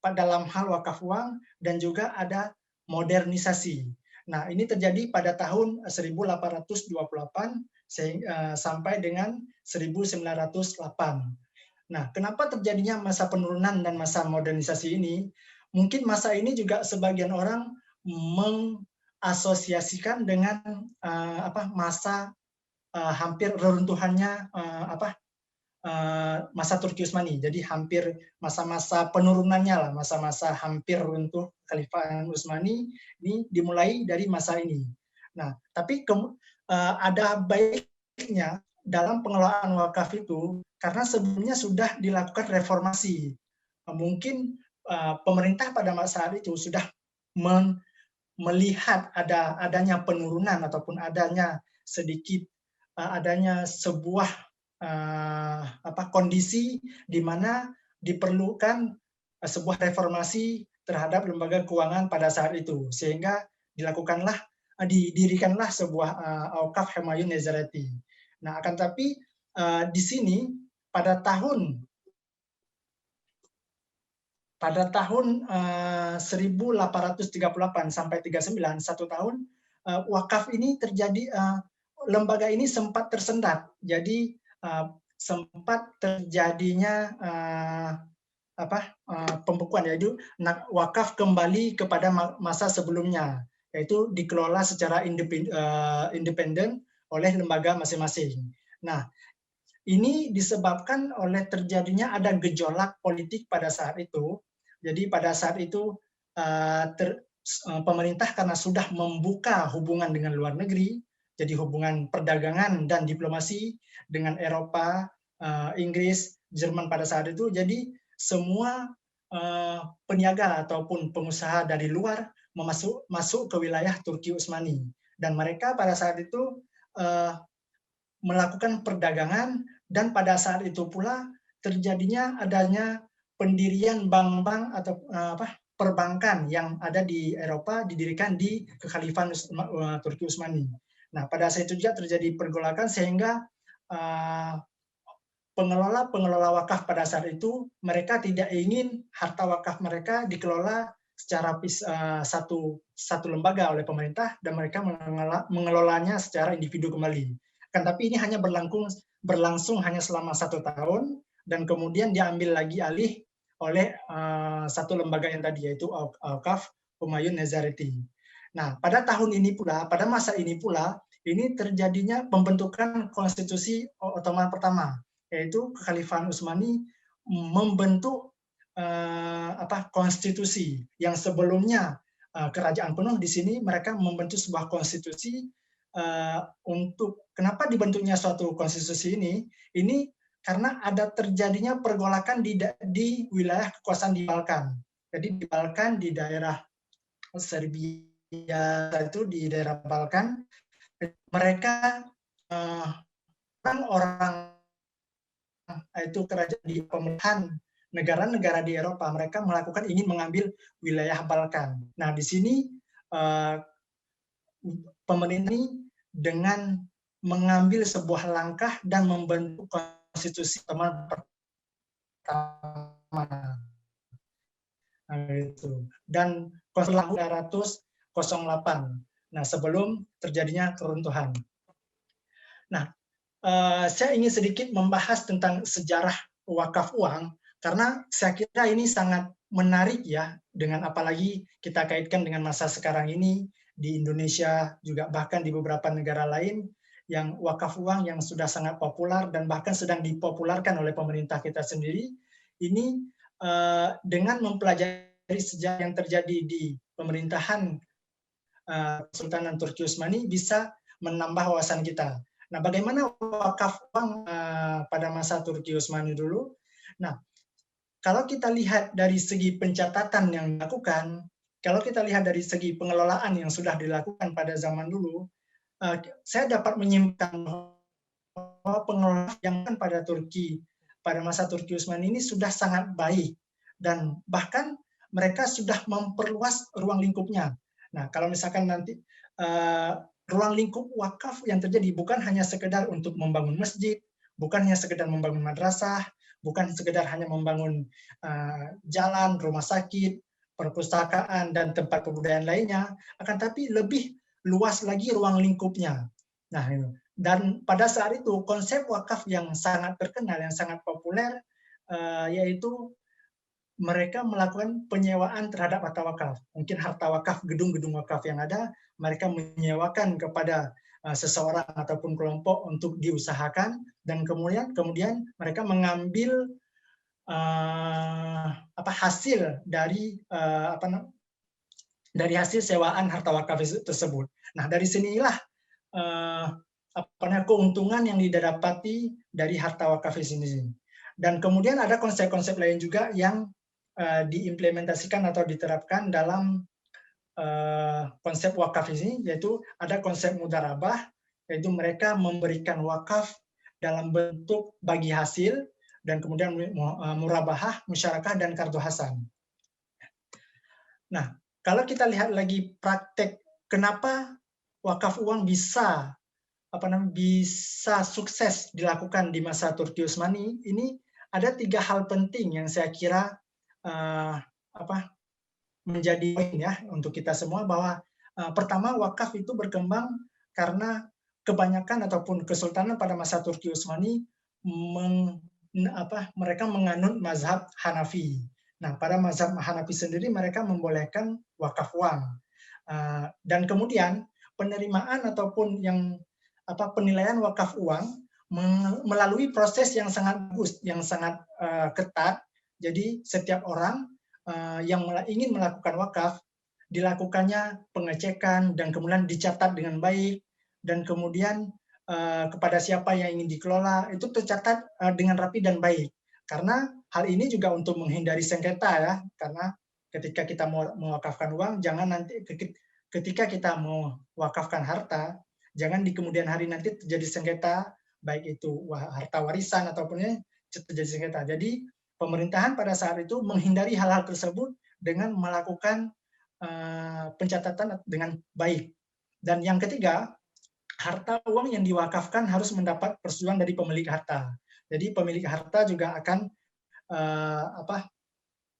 Speaker 4: dalam hal wakaf uang dan juga ada modernisasi. Nah, ini terjadi pada tahun 1828 sampai dengan 1908. Nah, kenapa terjadinya masa penurunan dan masa modernisasi ini? Mungkin masa ini juga sebagian orang mengasosiasikan dengan masa hampir reruntuhannya masa Turki Utsmani. Jadi hampir masa-masa penurunannya lah, masa-masa hampir runtuh Kekhilafahan Utsmani ini dimulai dari masa ini. Nah, tapi ada baiknya dalam pengelolaan wakaf itu karena sebelumnya sudah dilakukan reformasi. Mungkin pemerintah pada masa itu sudah melihat adanya penurunan ataupun adanya sebuah kondisi di mana diperlukan sebuah reformasi terhadap lembaga keuangan pada saat itu, sehingga didirikanlah sebuah Auqaf Humayun Nezareti. Nah, akan tapi di sini pada tahun 1838 sampai 39, 1 tahun, wakaf ini terjadi, lembaga ini sempat tersendat. Jadi sempat terjadinya pembekuan, yaitu wakaf kembali kepada masa sebelumnya, yaitu dikelola secara independen oleh lembaga masing-masing. Nah, ini disebabkan oleh terjadinya ada gejolak politik pada saat itu. Jadi pada saat itu pemerintah karena sudah membuka hubungan dengan luar negeri, jadi hubungan perdagangan dan diplomasi dengan Eropa, Inggris, Jerman pada saat itu, jadi semua peniaga ataupun pengusaha dari luar masuk ke wilayah Turki Utsmani, dan mereka pada saat itu melakukan perdagangan, dan pada saat itu pula terjadinya adanya pendirian bank-bank atau perbankan yang ada di Eropa didirikan di Kekhalifahan Turki Utsmani. Nah, pada saat itu juga terjadi pergolakan sehingga pengelola wakaf pada saat itu mereka tidak ingin harta wakaf mereka dikelola secara satu lembaga oleh pemerintah, dan mereka mengelolanya secara individu kembali. Kan tapi ini hanya berlangsung hanya selama 1 tahun, dan kemudian diambil lagi alih oleh satu lembaga yang tadi, yaitu Awqaf Humayun Nazareti. Nah, pada tahun ini pula, pada masa ini pula, ini terjadinya pembentukan konstitusi Ottoman pertama, yaitu Kekhalifahan Utsmani membentuk konstitusi yang sebelumnya kerajaan penuh. Di sini mereka membentuk sebuah konstitusi. Untuk kenapa dibentuknya suatu konstitusi ini karena ada terjadinya pergolakan di wilayah kekuasaan di Balkan. Jadi di Balkan, di daerah Serbia itu, di daerah Balkan, mereka orang-orang itu kerajaan di pemerintahan negara-negara di Eropa, mereka ingin mengambil wilayah Balkan. Nah, di sini pemerintah ini dengan mengambil sebuah langkah dan membentuk konstitusi pertama. Dan konstitusi 1908. Nah, sebelum terjadinya keruntuhan. Nah, saya ingin sedikit membahas tentang sejarah wakaf uang, karena saya kira ini sangat menarik ya, dengan apalagi kita kaitkan dengan masa sekarang ini di Indonesia, juga bahkan di beberapa negara lain, yang wakaf uang yang sudah sangat populer dan bahkan sedang dipopulerkan oleh pemerintah kita sendiri. Ini dengan mempelajari sejarah yang terjadi di pemerintahan Kesultanan Turki Utsmani bisa menambah wawasan kita. Nah, bagaimana wakaf uang pada masa Turki Utsmani dulu? Nah, kalau kita lihat dari segi pencatatan yang dilakukan, kalau kita lihat dari segi pengelolaan yang sudah dilakukan pada zaman dulu, saya dapat menyimpulkan bahwa pengelolaan yang pada masa Turki Utsmani ini sudah sangat baik, dan bahkan mereka sudah memperluas ruang lingkupnya. Nah, kalau misalkan nanti ruang lingkup wakaf yang terjadi bukan hanya sekedar untuk membangun masjid, bukan hanya sekedar membangun madrasah, bukan sekedar hanya membangun jalan, rumah sakit, perpustakaan, dan tempat kebudayaan lainnya, akan tapi lebih luas lagi ruang lingkupnya. Nah, dan pada saat itu konsep wakaf yang sangat terkenal, yang sangat populer, yaitu mereka melakukan penyewaan terhadap harta wakaf. Mungkin harta wakaf, gedung-gedung wakaf yang ada, mereka menyewakan kepada seseorang ataupun kelompok untuk diusahakan, dan kemudian mereka mengambil hasil dari hasil sewaan harta wakaf tersebut. Nah, dari sinilah keuntungan yang didapati dari harta wakaf ini. Dan kemudian ada konsep-konsep lain juga yang diimplementasikan atau diterapkan dalam konsep wakaf ini, yaitu ada konsep mudharabah, yaitu mereka memberikan wakaf dalam bentuk bagi hasil, dan kemudian murabahah, musyarakah, dan kartu hasan. Nah, kalau kita lihat lagi praktek kenapa wakaf uang bisa sukses dilakukan di masa Turki Utsmani, ini ada 3 hal penting yang saya kira menjadi poin ya untuk kita semua, bahwa pertama, wakaf itu berkembang karena kebanyakan ataupun kesultanan pada masa Turki Utsmani mereka menganut mazhab Hanafi. Nah, pada mazhab Hanafi sendiri mereka membolehkan wakaf uang. Dan kemudian penerimaan ataupun penilaian wakaf uang melalui proses yang sangat bagus, yang sangat ketat. Jadi setiap orang yang ingin melakukan wakaf, dilakukannya pengecekan dan kemudian dicatat dengan baik, dan kemudian kepada siapa yang ingin dikelola itu tercatat dengan rapi dan baik. Karena hal ini juga untuk menghindari sengketa ya, karena ketika kita mau mewakafkan uang, jangan nanti ketika kita mau wakafkan harta, jangan di kemudian hari nanti terjadi sengketa, baik itu harta warisan ataupun terjadi sengketa. Jadi pemerintahan pada saat itu menghindari hal-hal tersebut dengan melakukan pencatatan dengan baik. Dan yang ketiga, harta uang yang diwakafkan harus mendapat persetujuan dari pemilik harta. Jadi pemilik harta juga akan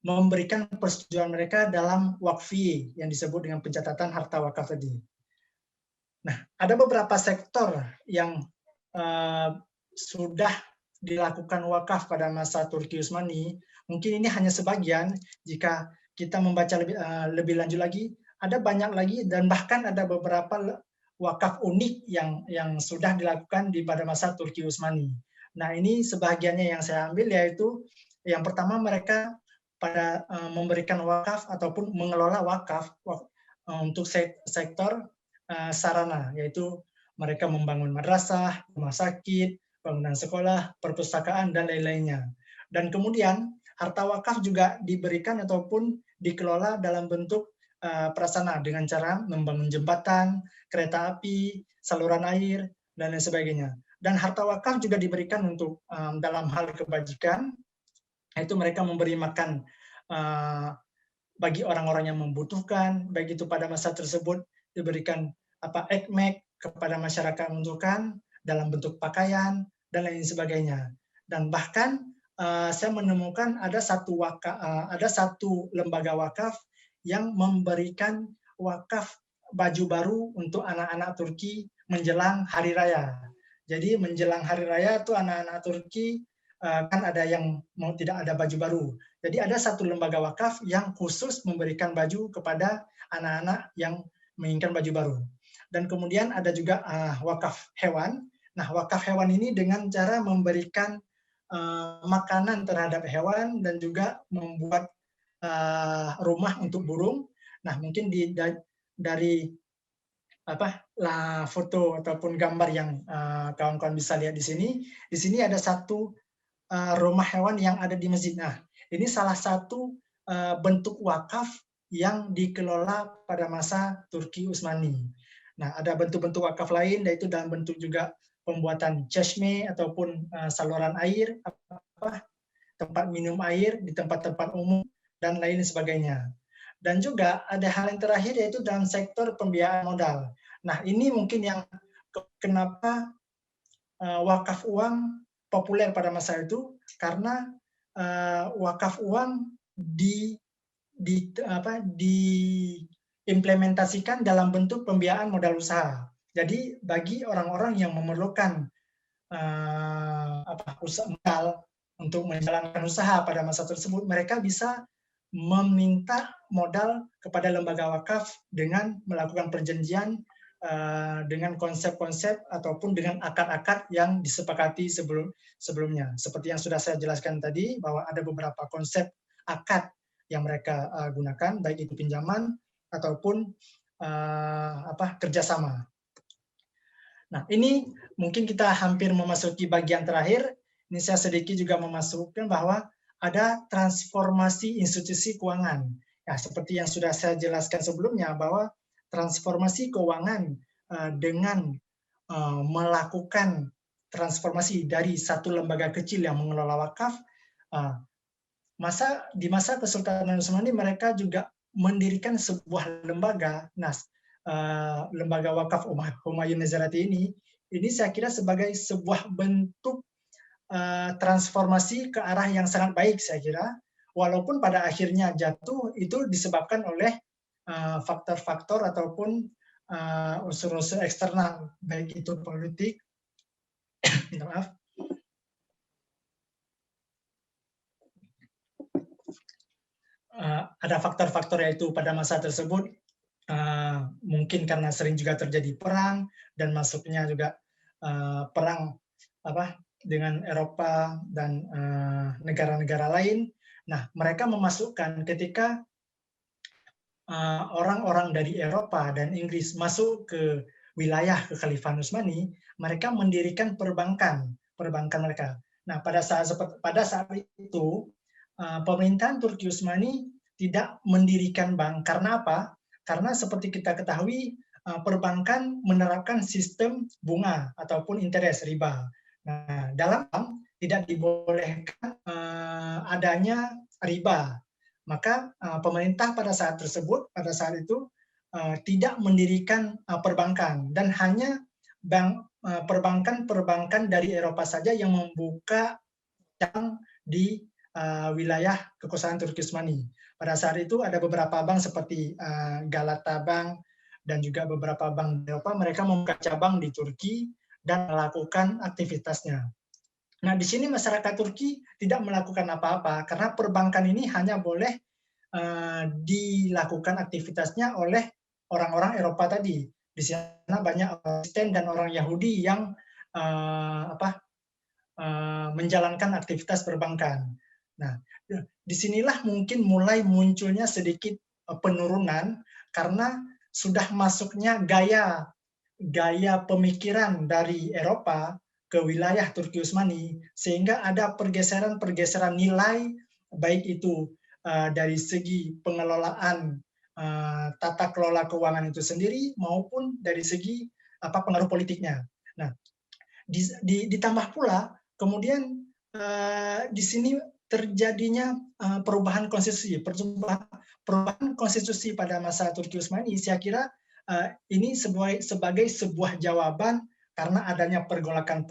Speaker 4: memberikan persetujuan mereka dalam wakfi yang disebut dengan pencatatan harta wakaf tadi. Nah, ada beberapa sektor yang sudah dilakukan wakaf pada masa Turki Utsmani. Mungkin ini hanya sebagian. Jika kita membaca lebih lanjut lagi, ada banyak lagi, dan bahkan ada beberapa wakaf unik yang sudah dilakukan pada masa Turki Utsmani. Nah, ini sebagiannya yang saya ambil, yaitu yang pertama mereka pada memberikan wakaf ataupun mengelola wakaf untuk sektor sarana, yaitu mereka membangun madrasah, rumah sakit, bangunan sekolah, perpustakaan, dan lain-lainnya. Dan kemudian harta wakaf juga diberikan ataupun dikelola dalam bentuk prasarana dengan cara membangun jembatan, kereta api, saluran air, dan lain sebagainya. Dan harta wakaf juga diberikan untuk dalam hal kebajikan, yaitu mereka memberi makan bagi orang-orang yang membutuhkan, baik itu pada masa tersebut diberikan ekmek kepada masyarakat membutuhkan dalam bentuk pakaian, dan lain sebagainya. Dan bahkan saya menemukan ada satu lembaga wakaf yang memberikan wakaf baju baru untuk anak-anak Turki menjelang hari raya. Jadi menjelang hari raya itu anak-anak Turki kan ada yang mau tidak ada baju baru. Jadi ada satu lembaga wakaf yang khusus memberikan baju kepada anak-anak yang menginginkan baju baru. Dan kemudian ada juga wakaf hewan. Nah, wakaf hewan ini dengan cara memberikan makanan terhadap hewan dan juga membuat rumah untuk burung. Nah, mungkin dari foto ataupun gambar yang kawan-kawan bisa lihat di sini ada satu rumah hewan yang ada di masjid. Nah, ini salah satu bentuk wakaf yang dikelola pada masa Turki Utsmani. Nah, ada bentuk-bentuk wakaf lain, yaitu dalam bentuk juga pembuatan cheshme ataupun saluran air, tempat minum air di tempat-tempat umum, dan lain sebagainya. Dan juga ada hal yang terakhir, yaitu dalam sektor pembiayaan modal. Nah, ini mungkin yang kenapa wakaf uang populer pada masa itu, karena wakaf uang diimplementasikan dalam bentuk pembiayaan modal usaha. Jadi bagi orang-orang yang memerlukan usaha modal untuk menjalankan usaha pada masa tersebut, mereka bisa meminta modal kepada lembaga wakaf dengan melakukan perjanjian dengan konsep-konsep ataupun dengan akad-akad yang disepakati sebelumnya. Seperti yang sudah saya jelaskan tadi, bahwa ada beberapa konsep akad yang mereka gunakan, baik itu pinjaman ataupun kerjasama. Nah, ini mungkin kita hampir memasuki bagian terakhir. Ini saya sedikit juga memasukkan bahwa ada transformasi institusi keuangan. Ya, seperti yang sudah saya jelaskan sebelumnya, bahwa transformasi keuangan dengan melakukan transformasi dari satu lembaga kecil yang mengelola wakaf, di masa Kesultanan Utsmani mereka juga mendirikan sebuah lembaga. Nah, lembaga wakaf Humayun Nezarati ini saya kira sebagai sebuah bentuk transformasi ke arah yang sangat baik, saya kira. Walaupun pada akhirnya jatuh, itu disebabkan oleh faktor-faktor ataupun unsur-unsur eksternal, baik itu politik, maaf, ada faktor-faktor yaitu pada masa tersebut mungkin karena sering juga terjadi perang dan masuknya juga perang dengan Eropa dan negara-negara lain. Nah, mereka memasukkan ketika orang-orang dari Eropa dan Inggris masuk ke wilayah kekhalifahan Utsmani, mereka mendirikan perbankan mereka. Nah, pada saat itu pemerintahan Turki Utsmani tidak mendirikan bank. Karena apa? Karena seperti kita ketahui, perbankan menerapkan sistem bunga ataupun interest riba. Nah, dalam bank tidak dibolehkan adanya riba. Maka pemerintah pada saat itu tidak mendirikan perbankan, dan hanya perbankan dari Eropa saja yang membuka cabang di wilayah kekuasaan Turki Utsmani. Pada saat itu ada beberapa bank seperti Galata Bank dan juga beberapa bank di Eropa, mereka membuka cabang di Turki dan melakukan aktivitasnya. Nah, di sini masyarakat Turki tidak melakukan apa-apa karena perbankan ini hanya boleh dilakukan aktivitasnya oleh orang-orang Eropa tadi. Di sana banyak Kristen dan orang Yahudi yang menjalankan aktivitas perbankan. Nah, disinilah mungkin mulai munculnya sedikit penurunan karena sudah masuknya gaya pemikiran dari Eropa ke wilayah Turki Utsmani, sehingga ada pergeseran nilai, baik itu dari segi pengelolaan tata kelola keuangan itu sendiri maupun dari segi pengaruh politiknya. Nah, ditambah pula kemudian di sini terjadinya perubahan konstitusi. Perubahan konstitusi pada masa Turki Utsmani, saya kira ini sebagai sebuah jawaban karena adanya pergolakan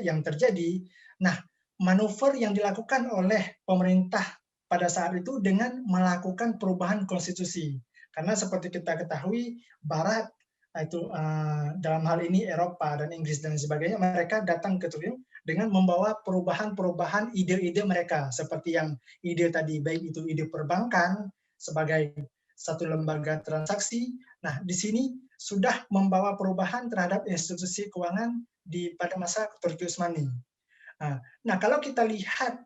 Speaker 4: yang terjadi. Nah, manuver yang dilakukan oleh pemerintah pada saat itu dengan melakukan perubahan konstitusi. Karena seperti kita ketahui, Barat, itu dalam hal ini Eropa dan Inggris dan sebagainya, mereka datang ke Turki dengan membawa perubahan ide-ide mereka, seperti yang ide tadi, baik itu ide perbankan sebagai satu lembaga transaksi. Nah, di sini sudah membawa perubahan terhadap institusi keuangan pada masa Turki Utsmani. Nah, kalau kita lihat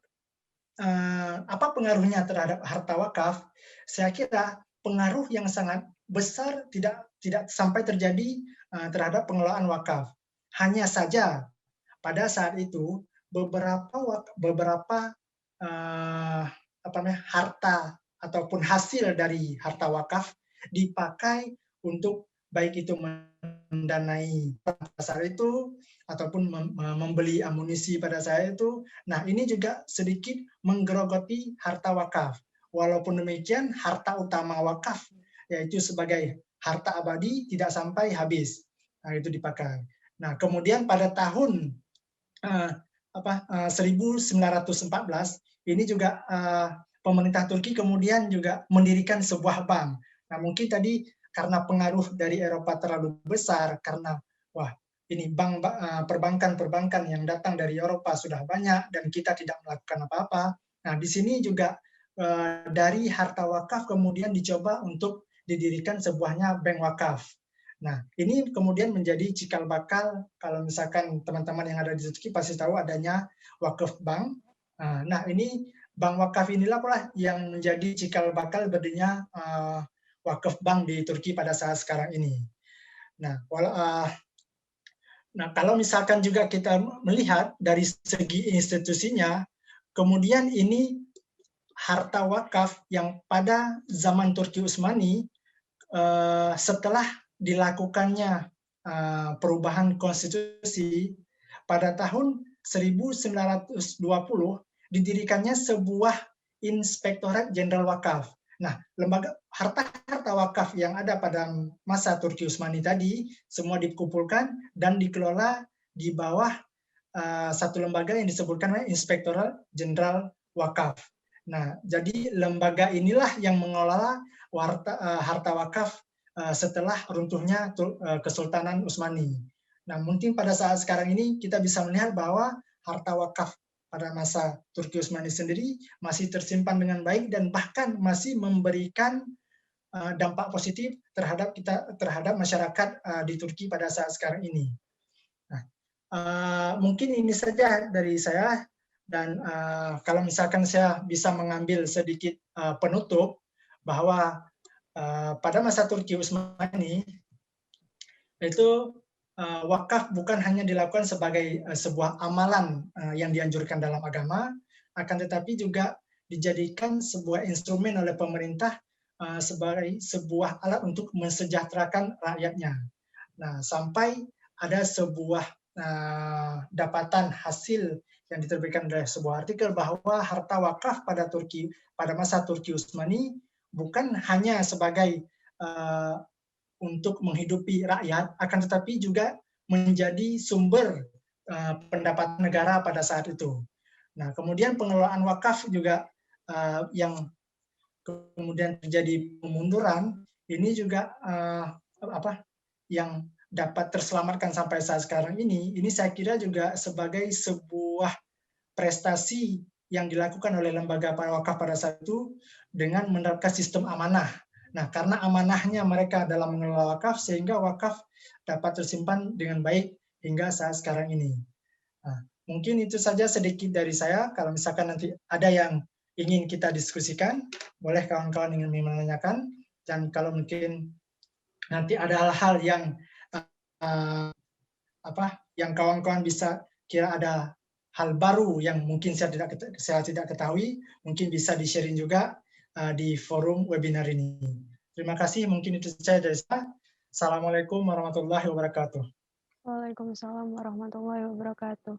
Speaker 4: apa pengaruhnya terhadap harta wakaf, saya kira pengaruh yang sangat besar tidak sampai terjadi terhadap pengelolaan wakaf. Hanya saja pada saat itu beberapa harta ataupun hasil dari harta wakaf dipakai untuk baik itu mendanai pasar itu ataupun membeli amunisi pada saat itu. Nah, ini juga sedikit menggerogoti harta wakaf. Walaupun demikian, harta utama wakaf, yaitu sebagai harta abadi, tidak sampai habis. Nah, itu dipakai. Nah, kemudian pada tahun 1914, ini juga pemerintah Turki kemudian juga mendirikan sebuah bank. Nah, mungkin tadi karena pengaruh dari Eropa terlalu besar, karena ini perbankan yang datang dari Eropa sudah banyak dan kita tidak melakukan apa-apa. Nah, di sini juga dari harta wakaf kemudian dicoba untuk didirikan sebuahnya bank wakaf. Nah, ini kemudian menjadi cikal bakal, kalau misalkan teman-teman yang ada di Turki pasti tahu adanya wakaf bank. Nah, ini bank wakaf inilah pula yang menjadi cikal bakal berdirinya wakaf bank di Turki pada saat sekarang ini. Nah, kalau misalkan juga kita melihat dari segi institusinya, kemudian ini harta wakaf yang pada zaman Turki Utsmani setelah dilakukannya perubahan konstitusi pada tahun 1920 didirikannya sebuah Inspektorat Jenderal Wakaf. Nah, lembaga harta wakaf yang ada pada masa Turki Utsmani tadi semua dikumpulkan dan dikelola di bawah satu lembaga yang disebutkan Inspektorat Jenderal Wakaf. Nah, jadi lembaga inilah yang mengelola harta wakaf setelah runtuhnya Kesultanan Utsmani. Nah, mungkin pada saat sekarang ini kita bisa melihat bahwa harta wakaf pada masa Turki Utsmani sendiri masih tersimpan dengan baik dan bahkan masih memberikan dampak positif terhadap masyarakat di Turki pada saat sekarang ini. Nah, mungkin ini saja dari saya, dan kalau misalkan saya bisa mengambil sedikit penutup bahwa pada masa Turki Utsmani itu wakaf bukan hanya dilakukan sebagai sebuah amalan yang dianjurkan dalam agama, akan tetapi juga dijadikan sebuah instrumen oleh pemerintah sebagai sebuah alat untuk mensejahterakan rakyatnya. Nah, sampai ada sebuah dapatan hasil yang diterbitkan oleh sebuah artikel bahwa harta wakaf pada masa Turki Utsmani bukan hanya sebagai untuk menghidupi rakyat, akan tetapi juga menjadi sumber pendapatan negara pada saat itu. Nah, kemudian pengelolaan wakaf juga yang kemudian terjadi pemunduran, ini juga yang dapat terselamatkan sampai saat sekarang ini saya kira juga sebagai sebuah prestasi yang dilakukan oleh lembaga wakaf pada saat itu dengan menerapkan sistem amanah. Nah, karena amanahnya mereka dalam mengelola wakaf, sehingga wakaf dapat tersimpan dengan baik hingga saat sekarang ini. Nah, mungkin itu saja sedikit dari saya. Kalau misalkan nanti ada yang ingin kita diskusikan, boleh kawan-kawan ingin menanyakan. Dan kalau mungkin nanti ada hal-hal yang yang kawan-kawan bisa kira ada hal baru yang mungkin saya tidak ketahui, mungkin bisa di-sharing juga di forum webinar ini. Terima kasih, mungkin itu saja dari saya. Assalamualaikum warahmatullahi wabarakatuh.
Speaker 1: Waalaikumsalam warahmatullahi wabarakatuh.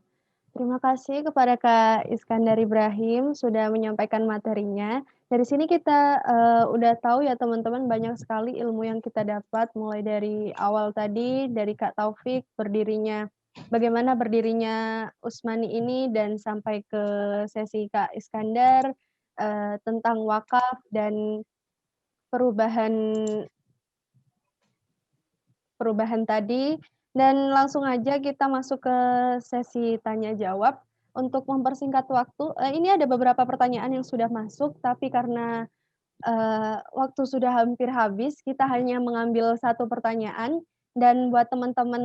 Speaker 1: Terima kasih kepada Kak Iskandar Ibrahim sudah menyampaikan materinya. Dari sini kita udah tahu ya teman-teman, banyak sekali ilmu yang kita dapat, mulai dari awal tadi dari Kak Taufik bagaimana berdirinya Utsmani ini, dan sampai ke sesi Kak Iskandar tentang wakaf dan perubahan tadi. Dan langsung aja kita masuk ke sesi tanya jawab. Untuk mempersingkat waktu, ini ada beberapa pertanyaan yang sudah masuk, tapi karena waktu sudah hampir habis, kita hanya mengambil satu pertanyaan. Dan buat teman-teman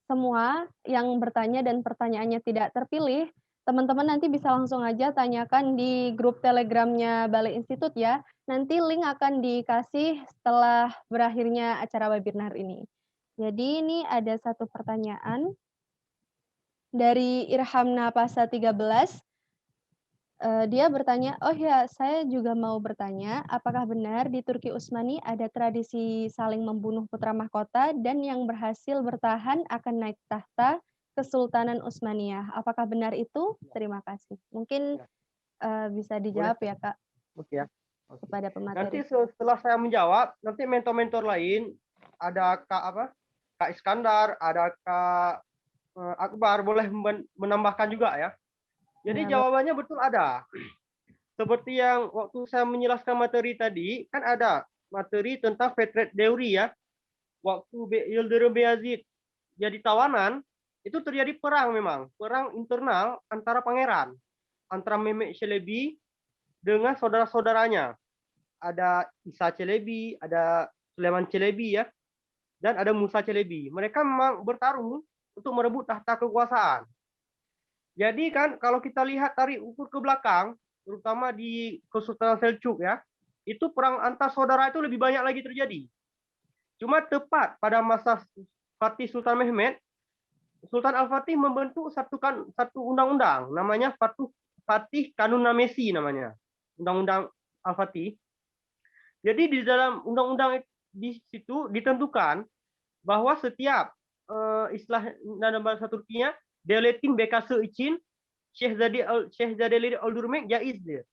Speaker 1: semua yang bertanya dan pertanyaannya tidak terpilih, teman-teman nanti bisa langsung aja tanyakan di grup Telegramnya Balai Institut ya. Nanti link akan dikasih setelah berakhirnya acara webinar ini. Jadi ini ada satu pertanyaan dari Irham Napasa 13. Dia bertanya, oh ya, saya juga mau bertanya, apakah benar di Turki Utsmani ada tradisi saling membunuh putra mahkota dan yang berhasil bertahan akan naik tahta Kesultanan Utsmaniyah? Apakah benar itu? Terima kasih. Mungkin bisa dijawab ya, Kak.
Speaker 2: Oke ya.
Speaker 1: Kepada pemateri.
Speaker 2: Nanti setelah saya menjawab, nanti mentor-mentor lain, ada Kak Iskandar, ada Kak Akbar, boleh menambahkan juga ya. Jadi jawabannya betul ada. Seperti yang waktu saya menjelaskan materi tadi, kan ada materi tentang Fetret Deuri ya. Waktu Yildirim Beyazid jadi tawanan, itu terjadi perang memang. Perang internal antara pangeran. Antara Mehmet Çelebi dengan saudara-saudaranya. Ada Isa Çelebi, ada Süleyman Çelebi ya. Dan ada Musa Çelebi. Mereka memang bertarung untuk merebut tahta kekuasaan. Jadi kan kalau kita lihat tarik ukur ke belakang, terutama di Kesultanan Selçuk ya, itu perang antar saudara itu lebih banyak lagi terjadi. Cuma tepat pada masa Fatih Sultan Mehmet, Sultan Al-Fatih membentuk satu undang-undang, namanya Fatih Kanun-Namesi namanya, Undang-Undang Al-Fatih. Jadi di dalam undang-undang di situ ditentukan bahwa setiap istilah dalam bahasa Turkinya devletin bekası için Şehzadeleri öldürmek jaizdir.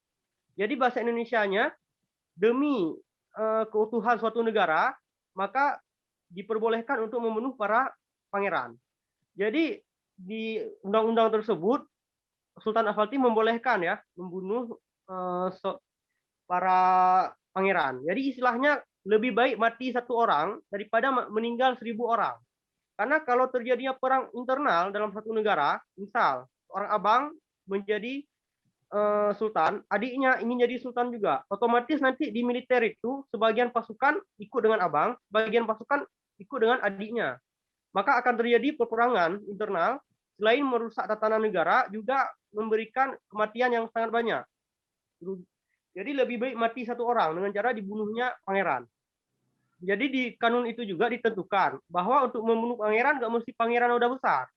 Speaker 2: Jadi bahasa Indonesianya, demi keutuhan suatu negara, maka diperbolehkan untuk membunuh para pangeran. Jadi di undang-undang tersebut Sultan Al-Fatih membolehkan ya membunuh para pangeran. Jadi istilahnya lebih baik mati satu orang daripada meninggal 1000 orang. Karena kalau terjadinya perang internal dalam satu negara, misal orang abang menjadi sultan, adiknya ingin jadi sultan juga. Otomatis nanti di militer itu sebagian pasukan ikut dengan abang, sebagian pasukan ikut dengan adiknya. Maka akan terjadi peperangan internal, selain merusak tatanan negara, juga memberikan kematian yang sangat banyak. Jadi lebih baik mati satu orang dengan cara dibunuhnya pangeran. Jadi di kanun itu juga ditentukan bahwa untuk membunuh pangeran nggak mesti pangeran udah besar.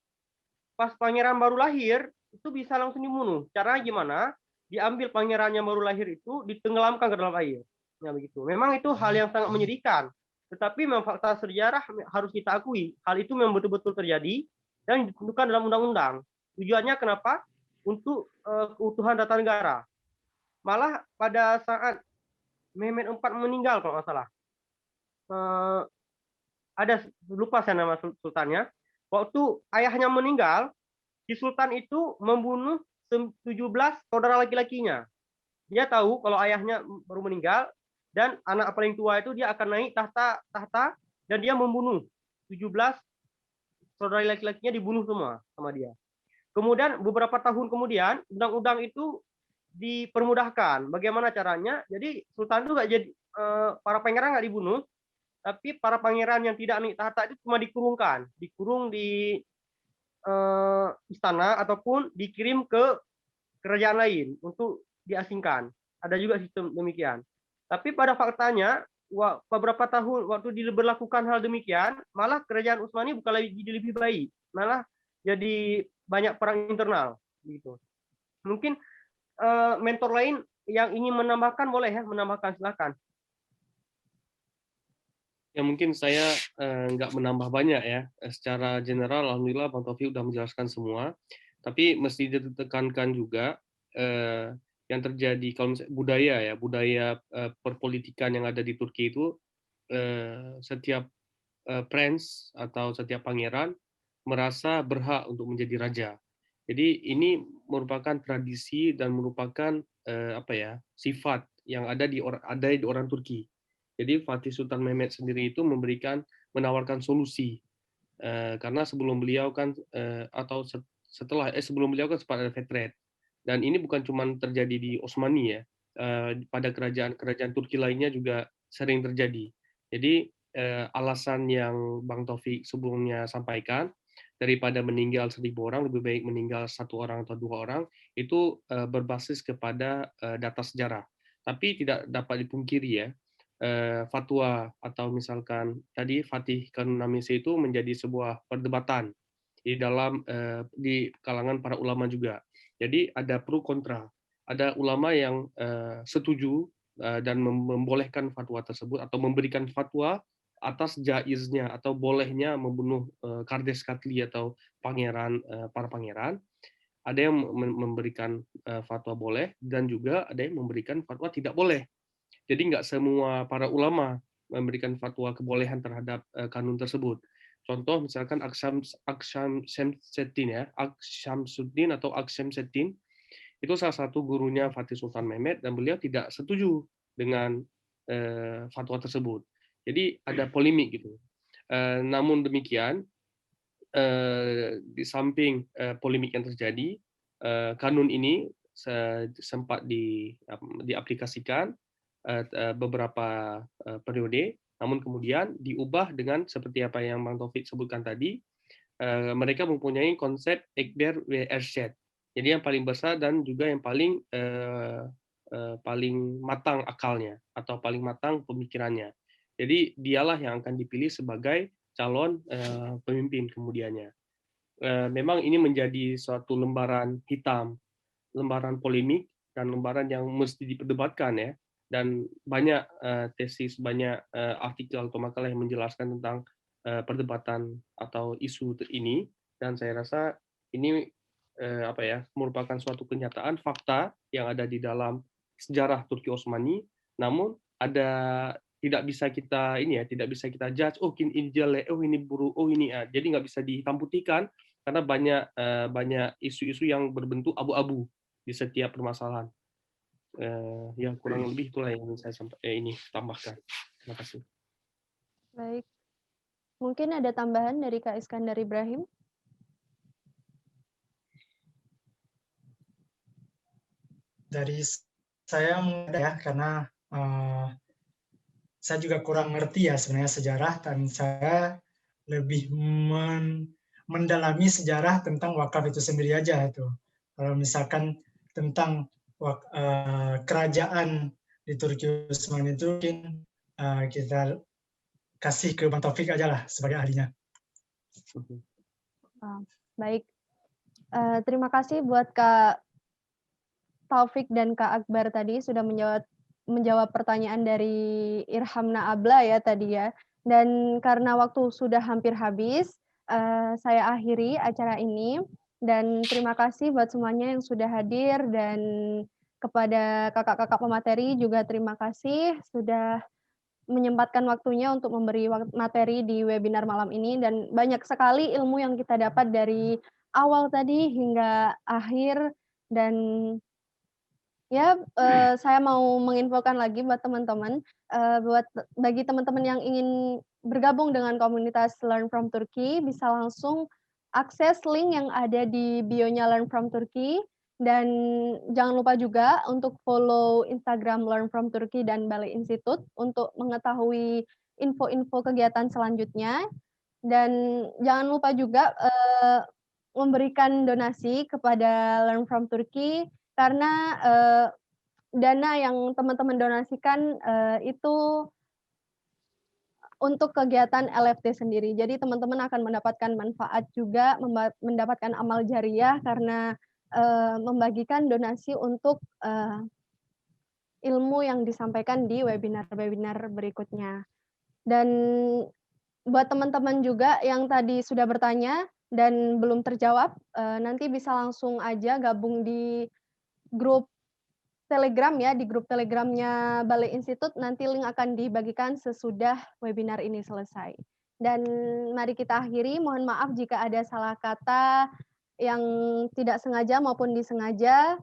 Speaker 2: Pas pangeran baru lahir, itu bisa langsung dibunuh. Caranya gimana? Diambil pangeran yang baru lahir itu, ditenggelamkan ke dalam air. Ya begitu. Memang itu hal yang sangat menyedihkan. Tetapi memang fakta sejarah harus kita akui. Hal itu memang betul-betul terjadi dan ditentukan dalam undang-undang. Tujuannya kenapa? Untuk keutuhan tata negara. Malah pada saat Mehmet IV meninggal kalau nggak salah, ada, lupa saya nama sultannya. Waktu ayahnya meninggal, si sultan itu membunuh 17 saudara laki-lakinya. Dia tahu kalau ayahnya baru meninggal dan anak paling tua itu dia akan naik tahta dan dia membunuh 17 saudara laki-lakinya, dibunuh semua sama dia. Kemudian beberapa tahun kemudian undang-undang itu dipermudahkan. Bagaimana caranya? Jadi sultan itu nggak jadi, para pangeran nggak dibunuh, tapi para pangeran yang tidak naik tahta itu cuma dikurung di istana ataupun dikirim ke kerajaan lain untuk diasingkan. Ada juga sistem demikian. Tapi pada faktanya beberapa tahun waktu diberlakukan hal demikian, malah kerajaan Utsmani bukan lebih baik, malah jadi banyak perang internal gitu. Mungkin mentor lain yang ingin menambahkan boleh ya, menambahkan, silakan.
Speaker 3: Ya mungkin saya nggak menambah banyak ya. Secara general, alhamdulillah Bang Taufik sudah menjelaskan semua. Tapi mesti ditekankan juga yang terjadi kalau misalnya budaya perpolitikan yang ada di Turki itu, setiap prince atau setiap pangeran merasa berhak untuk menjadi raja. Jadi ini merupakan tradisi dan merupakan sifat yang ada di orang Turki. Jadi Fatih Sultan Mehmet sendiri itu menawarkan solusi, karena sebelum beliau kan sebelum beliau kan sempat ada Fetret, dan ini bukan cuma terjadi di Osmani ya, pada kerajaan Turki lainnya juga sering terjadi. Jadi alasan yang Bang Taufik sebelumnya sampaikan, daripada meninggal 1.000 orang lebih baik meninggal 1 orang atau 2 orang, itu berbasis kepada data sejarah. Tapi tidak dapat dipungkiri ya, fatwa atau misalkan tadi Fatih Kanun Namisi itu menjadi sebuah perdebatan di kalangan para ulama juga. Jadi ada pro kontra. Ada ulama yang setuju dan membolehkan fatwa tersebut atau memberikan fatwa atas jaiznya atau bolehnya membunuh Kardes Katli atau para pangeran. Ada yang memberikan fatwa boleh dan juga ada yang memberikan fatwa tidak boleh. Jadi nggak semua para ulama memberikan fatwa kebolehan terhadap kanun tersebut. Contoh misalkan Aksyamsuddin atau Aksyamsuddin itu salah satu gurunya Fatih Sultan Mehmet dan beliau tidak setuju dengan fatwa tersebut. Jadi ada polemik gitu. Namun demikian, di samping polemik yang terjadi, kanun ini sempat diaplikasikan beberapa periode, namun kemudian diubah dengan seperti apa yang Bang Taufik sebutkan tadi. Mereka mempunyai konsep Ekber ve Ersyed. Jadi yang paling besar dan juga yang paling matang akalnya atau paling matang pemikirannya. Jadi dialah yang akan dipilih sebagai calon pemimpin kemudiannya. Memang ini menjadi suatu lembaran hitam, lembaran polemik dan lembaran yang mesti diperdebatkan ya. Dan banyak tesis, banyak artikel atau makalah yang menjelaskan tentang perdebatan atau isu ini, dan saya rasa ini merupakan suatu kenyataan fakta yang ada di dalam sejarah Turki Osmani. Namun tidak bisa kita judge, oh ini jelek, oh ini buruk, oh ini jadi nggak bisa dihitam putihkan karena banyak isu-isu yang berbentuk abu-abu di setiap permasalahan. Yang kurang lebih itulah yang saya tambahkan. Terima kasih.
Speaker 1: Baik. Mungkin ada tambahan dari Kak Iskandar Ibrahim?
Speaker 4: Dari saya ya, karena saya juga kurang ngerti ya sebenarnya sejarah, dan saya lebih mendalami sejarah tentang wakaf itu sendiri aja itu. Kalau misalkan tentang kerajaan di Turki Utsmani itu mungkin kita kasih ke Bang Taufik aja lah sebagai ahlinya.
Speaker 1: Baik, terima kasih buat Kak Taufik dan Kak Akbar tadi sudah menjawab pertanyaan dari Irhamna Abla ya tadi ya. Dan karena waktu sudah hampir habis, saya akhiri acara ini. Dan terima kasih buat semuanya yang sudah hadir, dan kepada kakak-kakak pemateri juga terima kasih sudah menyempatkan waktunya untuk memberi materi di webinar malam ini, dan banyak sekali ilmu yang kita dapat dari awal tadi hingga akhir. Dan ya, saya mau menginfokan lagi buat teman-teman, bagi teman-teman yang ingin bergabung dengan komunitas Learn from Turkey, bisa langsung akses link yang ada di bio-nya Learn from Turkey, dan jangan lupa juga untuk follow Instagram Learn from Turkey dan Balai Institute untuk mengetahui info-info kegiatan selanjutnya. Dan jangan lupa juga memberikan donasi kepada Learn from Turkey, karena dana yang teman-teman donasikan itu untuk kegiatan LFT sendiri. Jadi teman-teman akan mendapatkan manfaat juga, mendapatkan amal jariah karena membagikan donasi untuk ilmu yang disampaikan di webinar-webinar berikutnya. Dan buat teman-teman juga yang tadi sudah bertanya dan belum terjawab, nanti bisa langsung aja gabung di grup Telegram ya, di grup Telegramnya Balai Institut, nanti link akan dibagikan sesudah webinar ini selesai. Dan mari kita akhiri, mohon maaf jika ada salah kata yang tidak sengaja maupun disengaja.